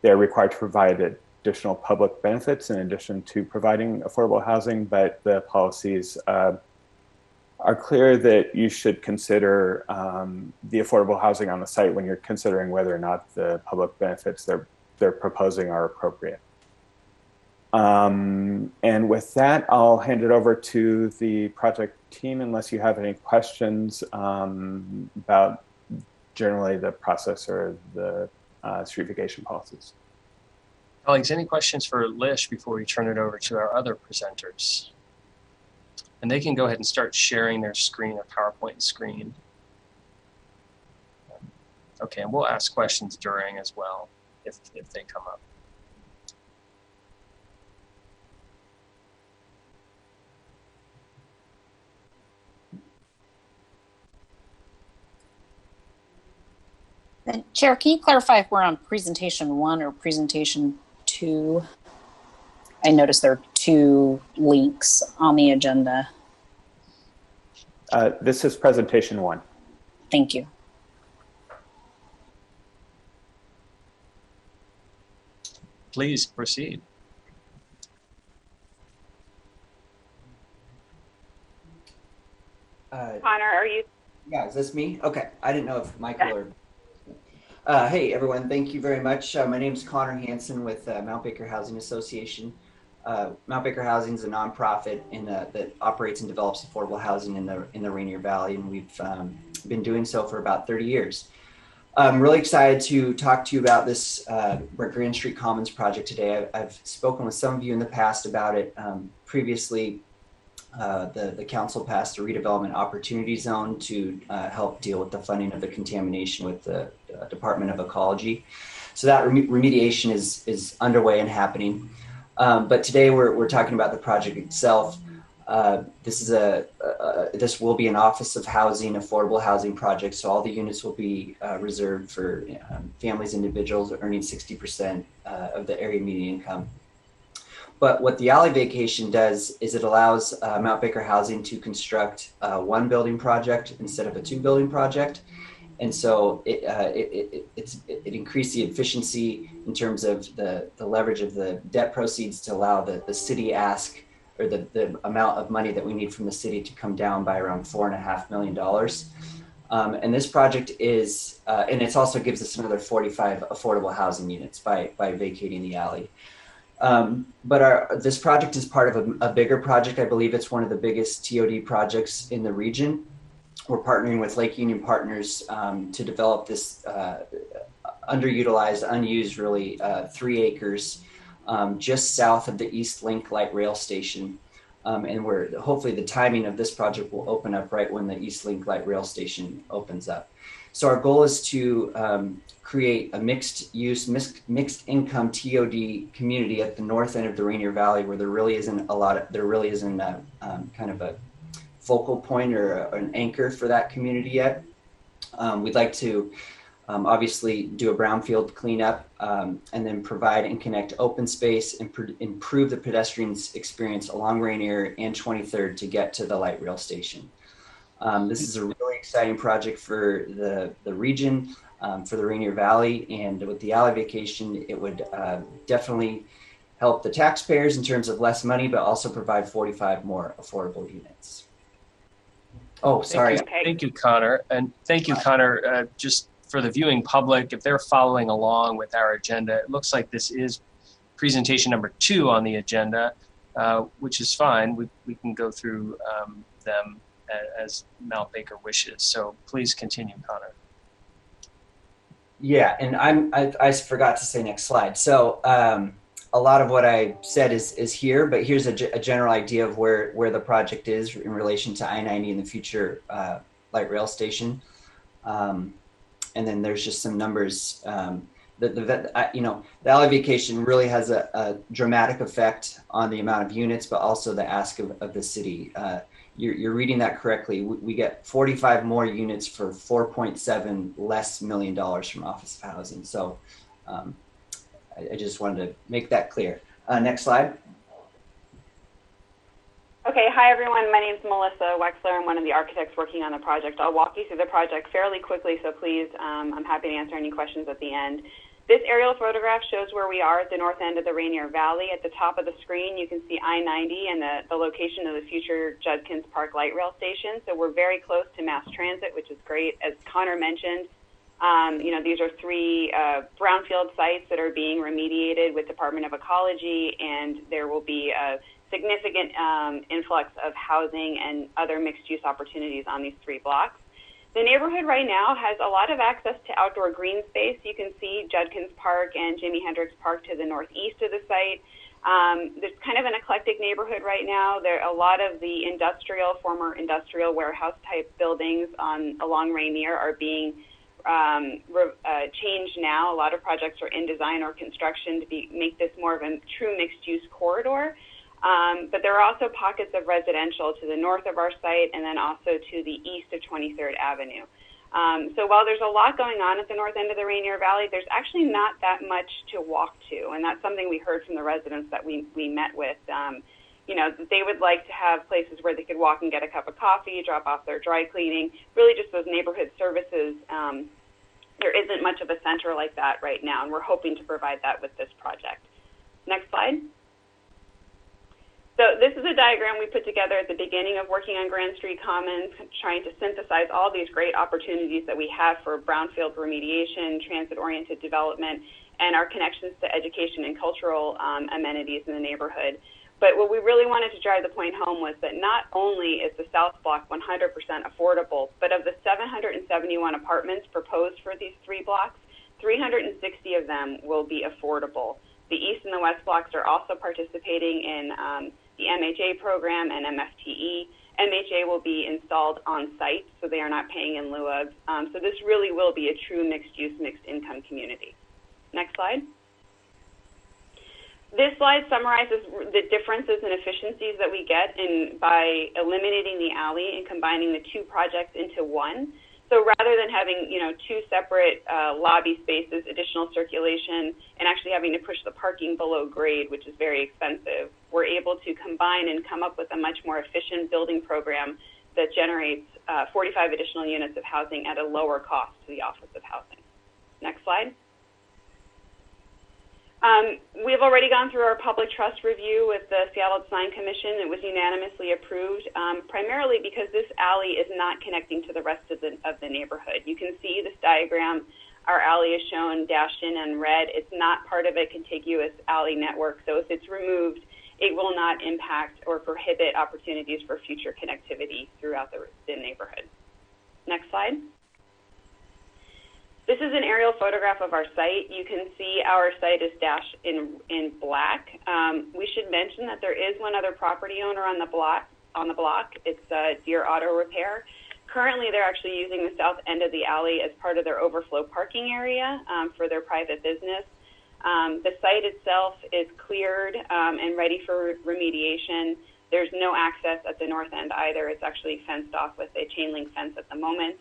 They're required to provide additional public benefits in addition to providing affordable housing, but the policies are clear that you should consider the affordable housing on the site when you're considering whether or not the public benefits they're proposing are appropriate. And with that, I'll hand it over to the project team unless you have any questions about generally the process or the streetification policies. Colleagues, any questions for Lish before we turn it over to our other presenters? And they can go ahead and start sharing their screen, their PowerPoint screen. Okay, and we'll ask questions during as well if they come up. Chair, can you clarify if we're on presentation 1 or presentation 2? I noticed there are 2 links on the agenda. This is presentation 1. Thank you. Please proceed. Connor, are you? Yeah, is this me? Okay, I didn't know if Michael or... hey, everyone. Thank you very much. My name is Connor Hansen with Mount Baker Housing Association. Mount Baker Housing is a nonprofit that operates and develops affordable housing in the Rainier Valley, and we've been doing so for about 30 years. I'm really excited to talk to you about this Grand Street Commons project today. I've spoken with some of you in the past about it. Previously, the council passed a redevelopment opportunity zone to help deal with the funding of the contamination with the Department of Ecology. So that remediation is underway and happening. But today we're talking about the project itself. This will be an Office of Housing, affordable housing project. So all the units will be reserved for families, individuals earning 60% of the area median income. But what the alley vacation does is it allows Mount Baker Housing to construct one building project instead of a 2-building project. And so it increased the efficiency in terms of the leverage of the debt proceeds to allow the city ask, or the amount of money that we need from the city to come down by around $4.5 million. And this project is, and it also gives us another 45 affordable housing units by vacating the alley. But this project is part of a bigger project. I believe it's one of the biggest TOD projects in the region. We're partnering with Lake Union Partners to develop this underutilized, unused, really 3 acres just south of the East Link Light Rail Station. And hopefully the timing of this project will open up right when the East Link Light Rail Station opens up. So our goal is to create a mixed use, mixed income TOD community at the north end of the Rainier Valley, where there really isn't kind of a focal point or an anchor for that community yet. We'd like to obviously do a brownfield cleanup and then provide and connect open space and improve the pedestrians experience along Rainier and 23rd to get to the light rail station. This is a really exciting project for the region, for the Rainier Valley, and with the alley vacation, it would definitely help the taxpayers in terms of less money, but also provide 45 more affordable units. Oh, sorry. Thank you, Connor. And thank you, Connor. Just for the viewing public, if they're following along with our agenda, it looks like this is presentation number 2 on the agenda, which is fine. We can go through them as Mount Baker wishes. So please continue, Connor. Yeah, and I forgot to say next slide. So a lot of what I said is here, but here's a general idea of where the project is in relation to I-90 and the future light rail station. And then there's just some numbers. The alley vacation really has a dramatic effect on the amount of units, but also the ask of the city. You're reading that correctly. We get 45 more units for $4.7 less million from Office of Housing. So I just wanted to make that clear. Next slide. Okay, hi everyone. My name is Melissa Wexler. I'm one of the architects working on the project. I'll walk you through the project fairly quickly, so please, I'm happy to answer any questions at the end. This aerial photograph shows where we are at the north end of the Rainier Valley. At the top of the screen, you can see I-90 and the location of the future Judkins Park Light Rail Station. So we're very close to mass transit, which is great. As Connor mentioned, these are 3 brownfield sites that are being remediated with Department of Ecology, and there will be a significant influx of housing and other mixed-use opportunities on these 3 blocks. The neighborhood right now has a lot of access to outdoor green space. You can see Judkins Park and Jimi Hendrix Park to the northeast of the site. There's kind of an eclectic neighborhood right now. There are a lot of the former industrial warehouse-type buildings along Rainier are being changed now. A lot of projects are in design or construction to make this more of a true mixed-use corridor. But there are also pockets of residential to the north of our site and then also to the east of 23rd Avenue. So while there's a lot going on at the north end of the Rainier Valley, there's actually not that much to walk to. And that's something we heard from the residents that we met with. That they would like to have places where they could walk and get a cup of coffee, drop off their dry cleaning, really just those neighborhood services. There isn't much of a center like that right now, and we're hoping to provide that with this project. Next slide. So this is a diagram we put together at the beginning of working on Grand Street Commons, trying to synthesize all these great opportunities that we have for brownfield remediation, transit-oriented development, and our connections to education and cultural amenities in the neighborhood. But what we really wanted to drive the point home was that not only is the South Block 100% affordable, but of the 771 apartments proposed for these 3 blocks, 360 of them will be affordable. The East and the West blocks are also participating in the MHA program and MFTE. MHA will be installed on site, so they are not paying in lieu of. So this really will be a true mixed-use, mixed-income community. Next slide. This slide summarizes the differences and efficiencies that we get by eliminating the alley and combining the 2 projects into one. So rather than having 2 separate lobby spaces, additional circulation, and actually having to push the parking below grade, which is very expensive, we're able to combine and come up with a much more efficient building program that generates 45 additional units of housing at a lower cost to the Office of Housing. Next slide. We've already gone through our public trust review with the Seattle Design Commission. It was unanimously approved, primarily because this alley is not connecting to the rest of the neighborhood. You can see this diagram. Our alley is shown dashed in red. It's not part of a contiguous alley network, so if it's removed, it will not impact or prohibit opportunities for future connectivity throughout the neighborhood. Next slide. This is an aerial photograph of our site. You can see our site is dashed in black. We should mention that there is one other property owner on the block. It's Deere Auto Repair. Currently, they're actually using the south end of the alley as part of their overflow parking area for their private business. The site itself is cleared and ready for remediation. There's no access at the north end either. It's actually fenced off with a chain link fence at the moment.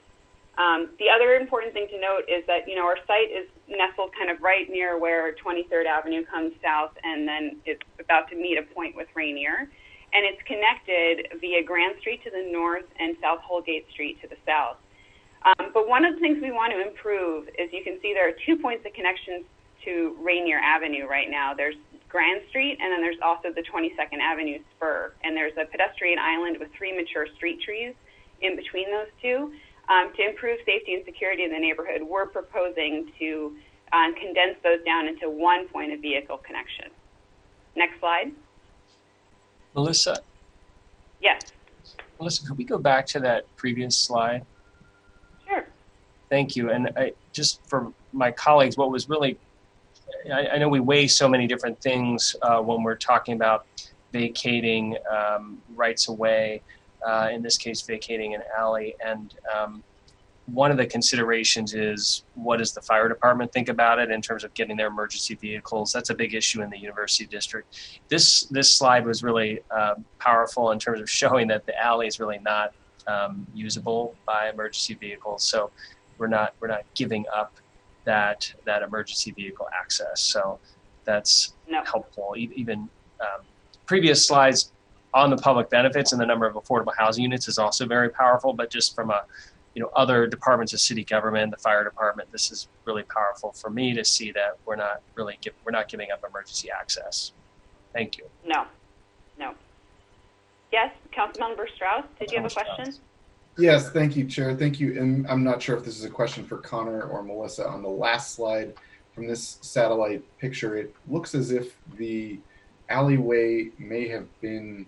The other important thing to note is that, our site is nestled kind of right near where 23rd Avenue comes south, and then it's about to meet a point with Rainier. And it's connected via Grand Street to the north and South Holgate Street to the south. But one of the things we want to improve is you can see there are 2 points of connection to Rainier Avenue right now. There's Grand Street, and then there's also the 22nd Avenue spur. And there's a pedestrian island with 3 mature street trees in between those two. To improve safety and security in the neighborhood, we're proposing to condense those down into 1 point of vehicle connection. Next slide. Melissa? Yes. Melissa, could we go back to that previous slide? Sure. Thank you. And just for my colleagues, what was really, I know we weigh so many different things when we're talking about vacating rights of way, in this case, vacating an alley. And one of the considerations is, what does the fire department think about it in terms of getting their emergency vehicles? That's a big issue in the University District. This slide was really powerful in terms of showing that the alley is really not usable by emergency vehicles. So we're not giving up that emergency vehicle access. So that's helpful. Even previous slides on the public benefits and the number of affordable housing units is also very powerful, but just from other departments of city government, the fire department, this is really powerful for me to see that we're not giving up emergency access. Thank you. No. Yes, Councilmember Strauss, did you have a question? Yes, thank you, Chair. Thank you. And I'm not sure if this is a question for Connor or Melissa. On the last slide from this satellite picture, it looks as if the alleyway may have been,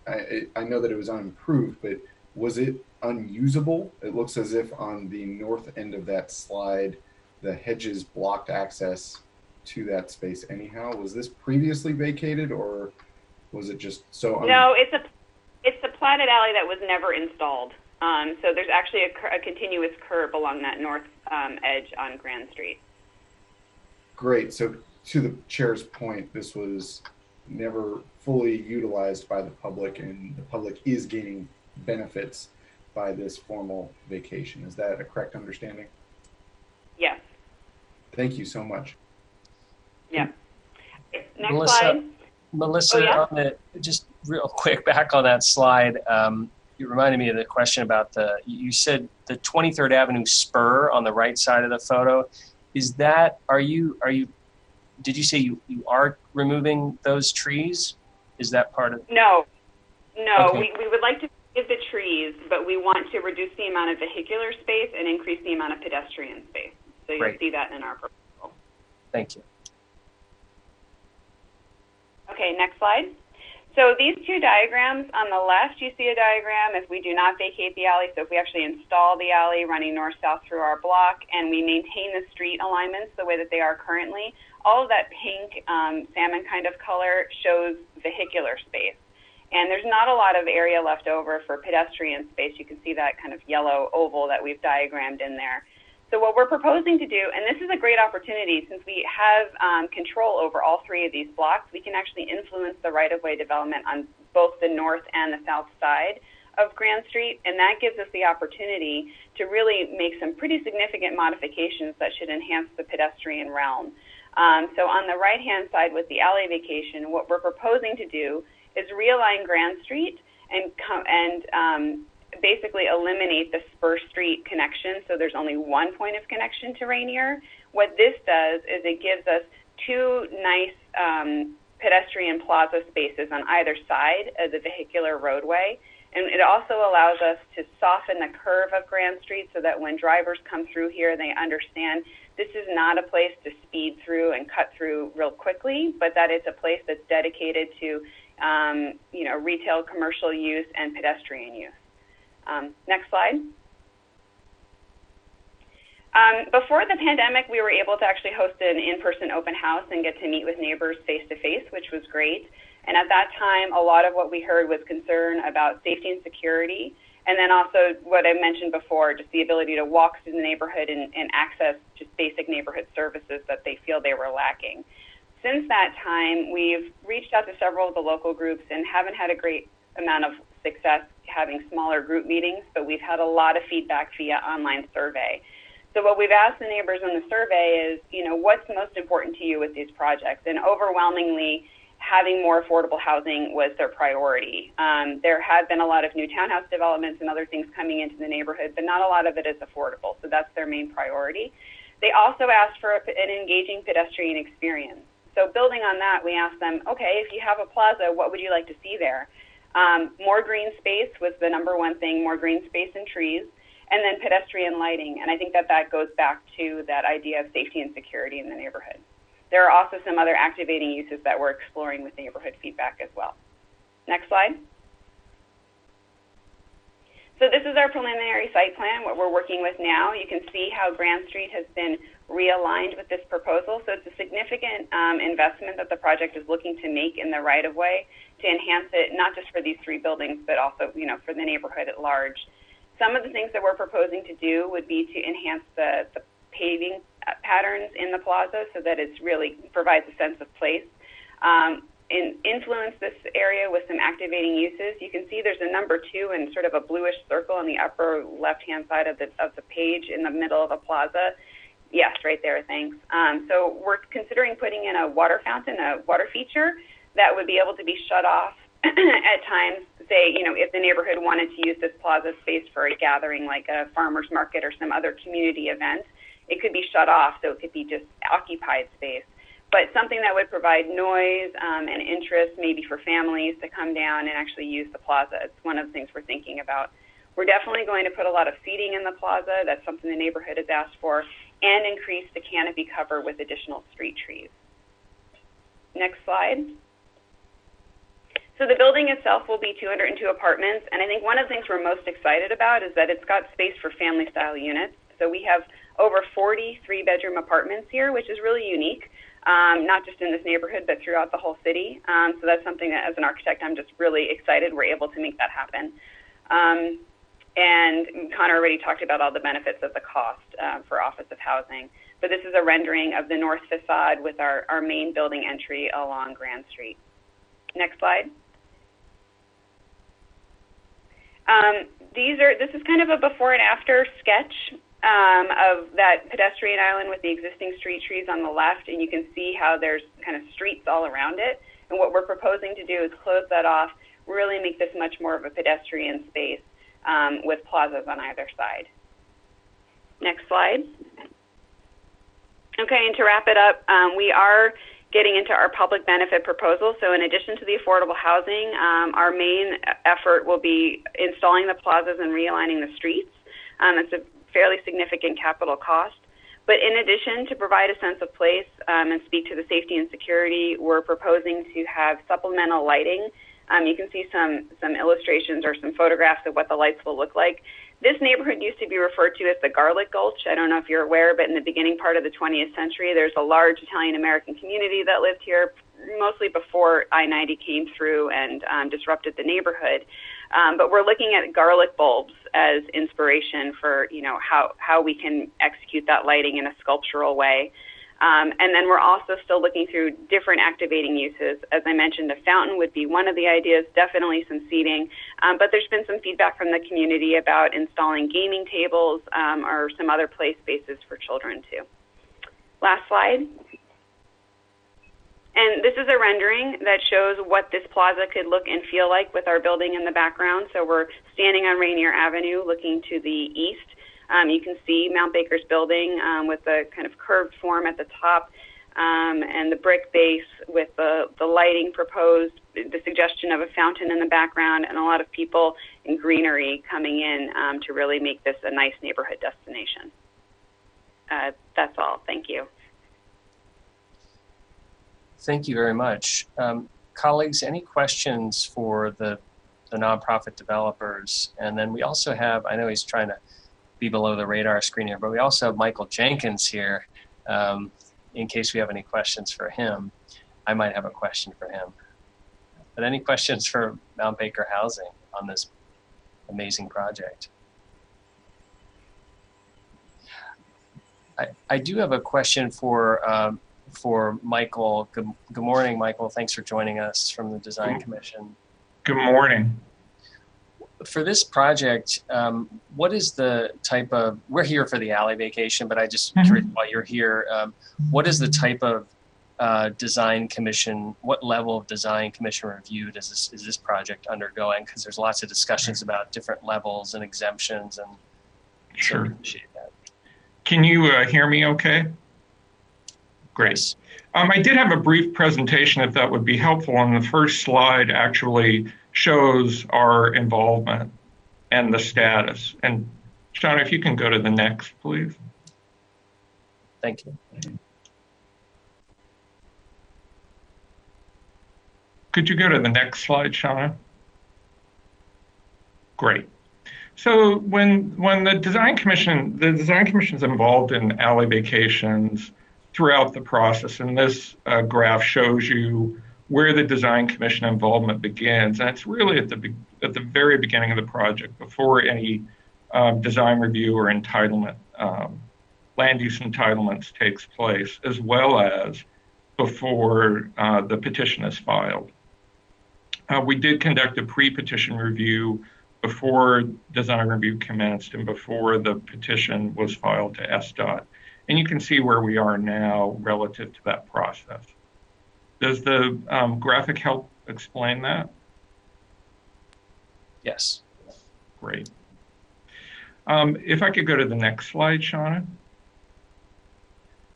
I know that it was unimproved, but was it unusable? It looks as if on the north end of that slide, the hedges blocked access to that space anyhow. Was this previously vacated, or was it just so? No, it's a platted alley that was never installed. So there's actually a continuous curb along that north edge on Grand Street. Great. So to the chair's point, this was never fully utilized by the public, and the public is gaining benefits by this formal vacation. Is that a correct understanding? Yes. Thank you so much. Yeah. Next slide. Melissa, just real quick back on that slide, you reminded me of the question about you said the 23rd Avenue spur on the right side of the photo. Is that, did you say you are removing those trees? Is that part of? No, Okay. we would like to save the trees, but we want to reduce the amount of vehicular space and increase the amount of pedestrian space. So you'll Great. see that in our proposal. Thank you. Okay, next slide. So these two diagrams, on the left you see a diagram if we do not vacate the alley. So if we actually install the alley running north-south through our block and we maintain the street alignments the way that they are currently, all of that pink salmon kind of color shows vehicular space. And there's not a lot of area left over for pedestrian space. You can see that kind of yellow oval that we've diagrammed in there. So what we're proposing to do, and this is a great opportunity since we have control over all three of these blocks, we can actually influence the right-of-way development on both the north and the south side of Grand Street, and that gives us the opportunity to really make some pretty significant modifications that should enhance the pedestrian realm. So on the right-hand side with the alley vacation, what we're proposing to do is realign Grand Street and basically eliminate the spur street connection, so there's only one point of connection to Rainier. What this does is it gives us two nice pedestrian plaza spaces on either side of the vehicular roadway. And it also allows us to soften the curve of Grand Street so that when drivers come through here, they understand this is not a place to speed through and cut through real quickly, but that it's a place that's dedicated to, retail, commercial use, and pedestrian use. Next slide. Before the pandemic, we were able to actually host an in-person open house and get to meet with neighbors face-to-face, which was great. And at that time, a lot of what we heard was concern about safety and security, and then also what I mentioned before, just the ability to walk through the neighborhood and access just basic neighborhood services that they feel they were lacking. Since that time, we've reached out to several of the local groups and haven't had a great amount of success having smaller group meetings, but we've had a lot of feedback via online survey. So what we've asked the neighbors in the survey is, what's most important to you with these projects? And overwhelmingly, having more affordable housing was their priority. There have been a lot of new townhouse developments and other things coming into the neighborhood, but not a lot of it is affordable. So that's their main priority. They also asked for an engaging pedestrian experience. So building on that, we asked them, okay, if you have a plaza, what would you like to see there? More green space was the number one thing, more green space and trees, and then pedestrian lighting. And I think that goes back to that idea of safety and security in the neighborhood. There are also some other activating uses that we're exploring with neighborhood feedback as well. Next slide. So this is our preliminary site plan, what we're working with now. You can see how Grand Street has been realigned with this proposal. So it's a significant investment that the project is looking to make in the right-of-way to enhance it, not just for these three buildings, but also for the neighborhood at large. Some of the things that we're proposing to do would be to enhance the paving patterns in the plaza so that it really provides a sense of place. And influence this area with some activating uses. You can see there's a number 2 and sort of a bluish circle on the upper left-hand side of the page in the middle of the plaza. Yes, right there, thanks. So we're considering putting in a water fountain, a water feature that would be able to be shut off at times. Say, if the neighborhood wanted to use this plaza space for a gathering like a farmer's market or some other community event, it could be shut off, so it could be just occupied space. But something that would provide noise and interest maybe for families to come down and actually use the plaza. It's one of the things we're thinking about. We're definitely going to put a lot of seating in the plaza. That's something the neighborhood has asked for, and increase the canopy cover with additional street trees. Next slide. So the building itself will be 202 apartments, and I think one of the things we're most excited about is that it's got space for family-style units. So we have over 40 three-bedroom apartments here, which is really unique, not just in this neighborhood, but throughout the whole city. So that's something that, as an architect, I'm just really excited we're able to make that happen. And Connor already talked about all the benefits of the cost for Office of Housing. But this is a rendering of the north facade with our main building entry along Grand Street. Next slide. This is kind of a before and after sketch of that pedestrian island with the existing street trees on the left, and you can see how there's kind of streets all around it. And what we're proposing to do is close that off, really make this much more of a pedestrian space with plazas on either side. Next slide. Okay, and to wrap it up, we are getting into our public benefit proposal. So in addition to the affordable housing, our main effort will be installing the plazas and realigning the streets. It's a fairly significant capital cost. But in addition, to provide a sense of place and speak to the safety and security, we're proposing to have supplemental lighting. You can see some illustrations or some photographs of what the lights will look like. This neighborhood used to be referred to as the Garlic Gulch. I don't know if you're aware, but in the beginning part of the 20th century, there's a large Italian-American community that lived here, mostly before I-90 came through and disrupted the neighborhood. But we're looking at garlic bulbs as inspiration for, how we can execute that lighting in a sculptural way. And then we're also still looking through different activating uses. As I mentioned, a fountain would be one of the ideas, definitely some seating. But there's been some feedback from the community about installing gaming tables or some other play spaces for children too. Last slide. And this is a rendering that shows what this plaza could look and feel like with our building in the background. So we're standing on Rainier Avenue looking to the east. You can see Mount Baker's building with the kind of curved form at the top and the brick base with the lighting proposed, the suggestion of a fountain in the background, and a lot of people and greenery coming in to really make this a nice neighborhood destination. That's all. Thank you. Thank you very much. Colleagues, any questions for the nonprofit developers? And then we also have, I know he's trying to be below the radar screen here, but we also have Michael Jenkins here in case we have any questions for him. I might have a question for him. But any questions for Mount Baker Housing on this amazing project? I do have a question for Michael. Good morning, Michael. Thanks for joining us from the Design Commission. Good morning. For this project, what is the type of, we're here for the alley vacation, but I just curious while you're here, what is the type of design commission, what level of design commission review is this project undergoing? Because there's lots of discussions about different levels and exemptions, and so we appreciate that. Can you hear me okay? Great. I did have a brief presentation, if that would be helpful. And the first slide actually shows our involvement and the status. And Sean, if you can go to the next, please. Thank you. Could you go to the next slide, Shauna? Great. So when the Design Commission is involved in alley vacations throughout the process, and this graph shows you where the Design Commission involvement begins, and it's really at the very beginning of the project, before any design review or entitlement, land use entitlements takes place, as well as before the petition is filed. We did conduct a pre-petition review before design review commenced and before the petition was filed to SDOT. And you can see where we are now relative to that process. Does the graphic help explain that? Yes. Great. If I could go to the next slide, Shauna.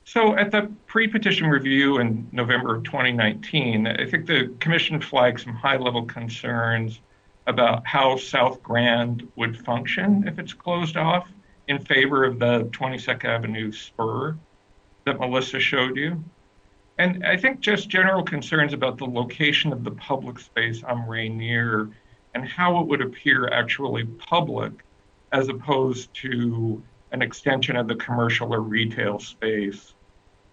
So at the pre-petition review in November of 2019, I think the commission flagged some high-level concerns about how South Grand would function if it's closed off in favor of the 22nd Avenue spur that Melissa showed you. And I think just general concerns about the location of the public space on Rainier and how it would appear actually public as opposed to an extension of the commercial or retail space.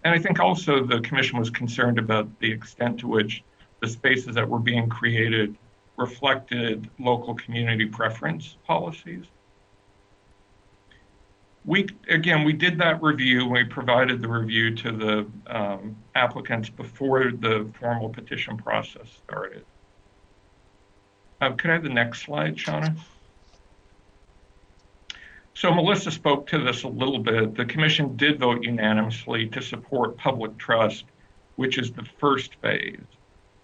And I think also the commission was concerned about the extent to which the spaces that were being created reflected local community preference policies. We did that review. We provided the review to the applicants before the formal petition process started. Could I have the next slide, Shauna? So Melissa spoke to this a little bit. The commission did vote unanimously to support public trust, which is the first phase.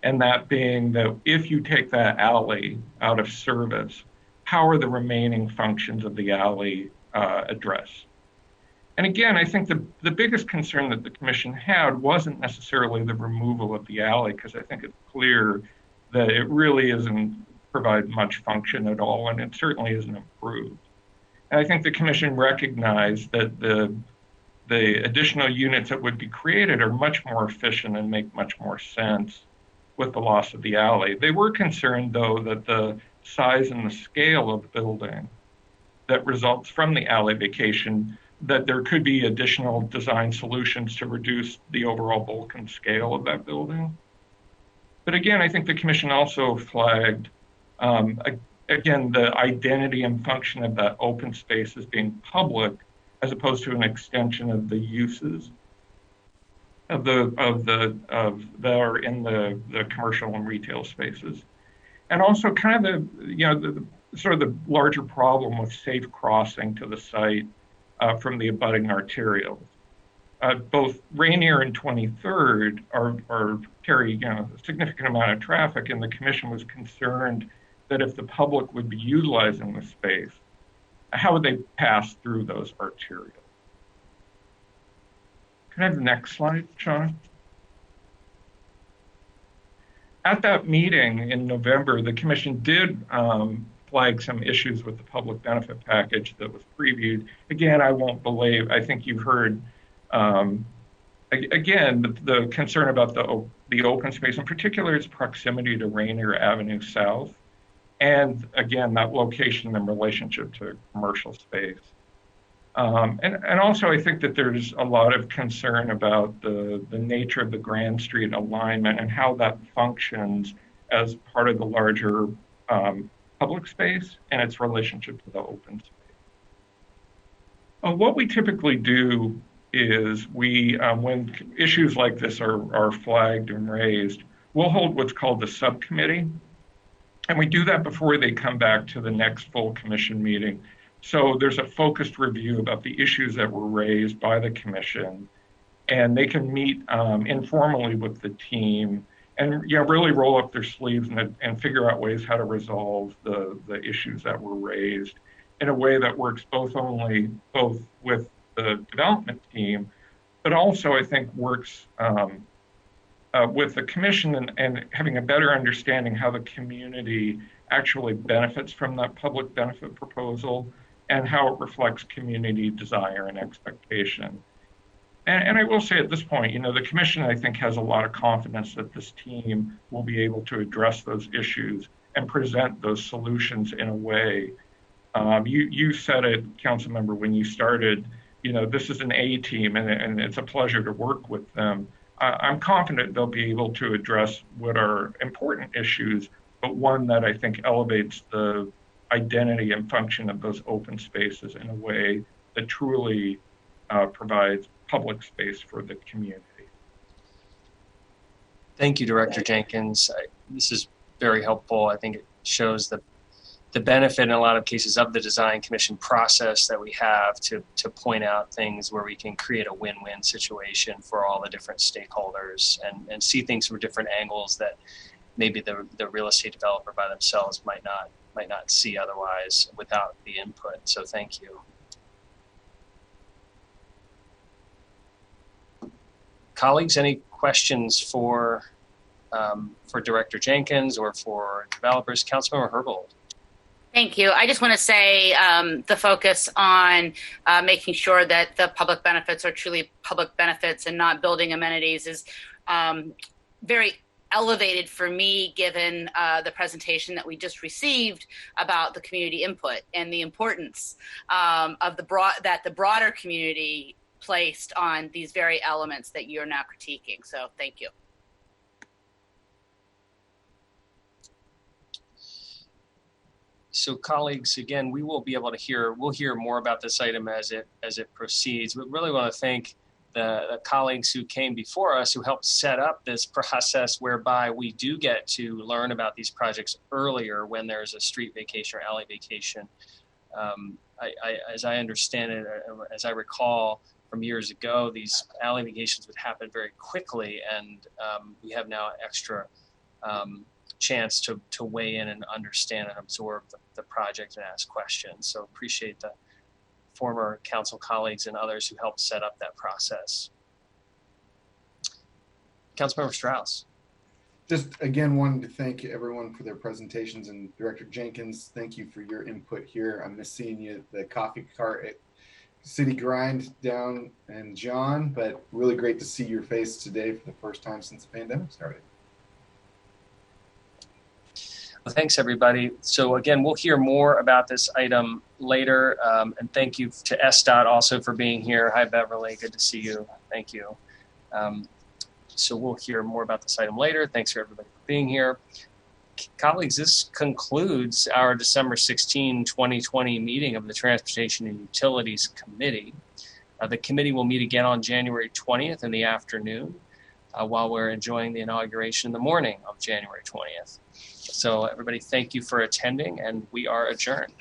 And that being that if you take that alley out of service, how are the remaining functions of the alley addressed? And again, I think the biggest concern that the commission had wasn't necessarily the removal of the alley, because I think it's clear that it really isn't provide much function at all, and it certainly isn't improved. And I think the commission recognized that the additional units that would be created are much more efficient and make much more sense with the loss of the alley. They were concerned, though, that the size and the scale of the building that results from the alley vacation, that there could be additional design solutions to reduce the overall bulk and scale of that building. But again, I think the commission also flagged, again, the identity and function of that open space as being public, as opposed to an extension of the uses of that are in the commercial and retail spaces. And also kind of the sort of the larger problem with safe crossing to the site from the abutting arterials. both Rainier and 23rd are carry a significant amount of traffic, and the commission was concerned that if the public would be utilizing the space, how would they pass through those arterials? Can I have the next slide, Sean? At that meeting in November, the commission did flag some issues with the public benefit package that was previewed. Again, I won't belabor. I think you've heard, again, the concern about the open space, in particular its proximity to Rainier Avenue South, and again, that location in relationship to commercial space. And also, I think that there's a lot of concern about the nature of the Grand Street alignment and how that functions as part of the larger public space and its relationship to the open space. What we typically do is when issues like this are flagged and raised, we'll hold what's called the subcommittee. And we do that before they come back to the next full commission meeting. So there's a focused review about the issues that were raised by the commission, and they can meet informally with the team and really roll up their sleeves and figure out ways how to resolve the issues that were raised in a way that works both with the development team, but also I think works with the commission and having a better understanding how the community actually benefits from that public benefit proposal and how it reflects community desire and expectation. And I will say at this point, the commission, I think, has a lot of confidence that this team will be able to address those issues and present those solutions in a way. You said it, Councilmember, when you started, this is an A team and it's a pleasure to work with them. I'm confident they'll be able to address what are important issues, but one that I think elevates the identity and function of those open spaces in a way that truly provides public space for the community. Thank you, Director Jenkins. This is very helpful. I think it shows the benefit in a lot of cases of the design commission process that we have to point out things where we can create a win-win situation for all the different stakeholders and see things from different angles that maybe the real estate developer by themselves might not see otherwise without the input. So thank you. Colleagues, any questions for Director Jenkins or for developers? Councilmember Herbold. Thank you. I just want to say the focus on making sure that the public benefits are truly public benefits and not building amenities is very elevated for me, given the presentation that we just received about the community input and the importance of that the broader community placed on these very elements that you're now critiquing. So thank you. So colleagues, again, we will be able to we'll hear more about this item as it proceeds. We really want to thank the colleagues who came before us, who helped set up this process whereby we do get to learn about these projects earlier when there's a street vacation or alley vacation. As I understand it, as I recall from years ago, these alley vacations would happen very quickly, and we have now extra chance to weigh in and understand and absorb the project and ask questions. So appreciate the former council colleagues and others who helped set up that process. Councilmember Strauss. Just again, wanted to thank everyone for their presentations, and Director Jenkins, thank you for your input here. I miss seeing you at the coffee cart at City Grind down and John, but really great to see your face today for the first time since the pandemic started. Well, thanks, everybody. So again, we'll hear more about this item later. And thank you to SDOT also for being here. Hi, Beverly. Good to see you. Thank you. So we'll hear more about this item later. Thanks for everybody for being here. Colleagues, this concludes our December 16, 2020 meeting of the Transportation and Utilities Committee. The committee will meet again on January 20th in the afternoon while we're enjoying the inauguration in the morning of January 20th. So everybody, thank you for attending, and we are adjourned.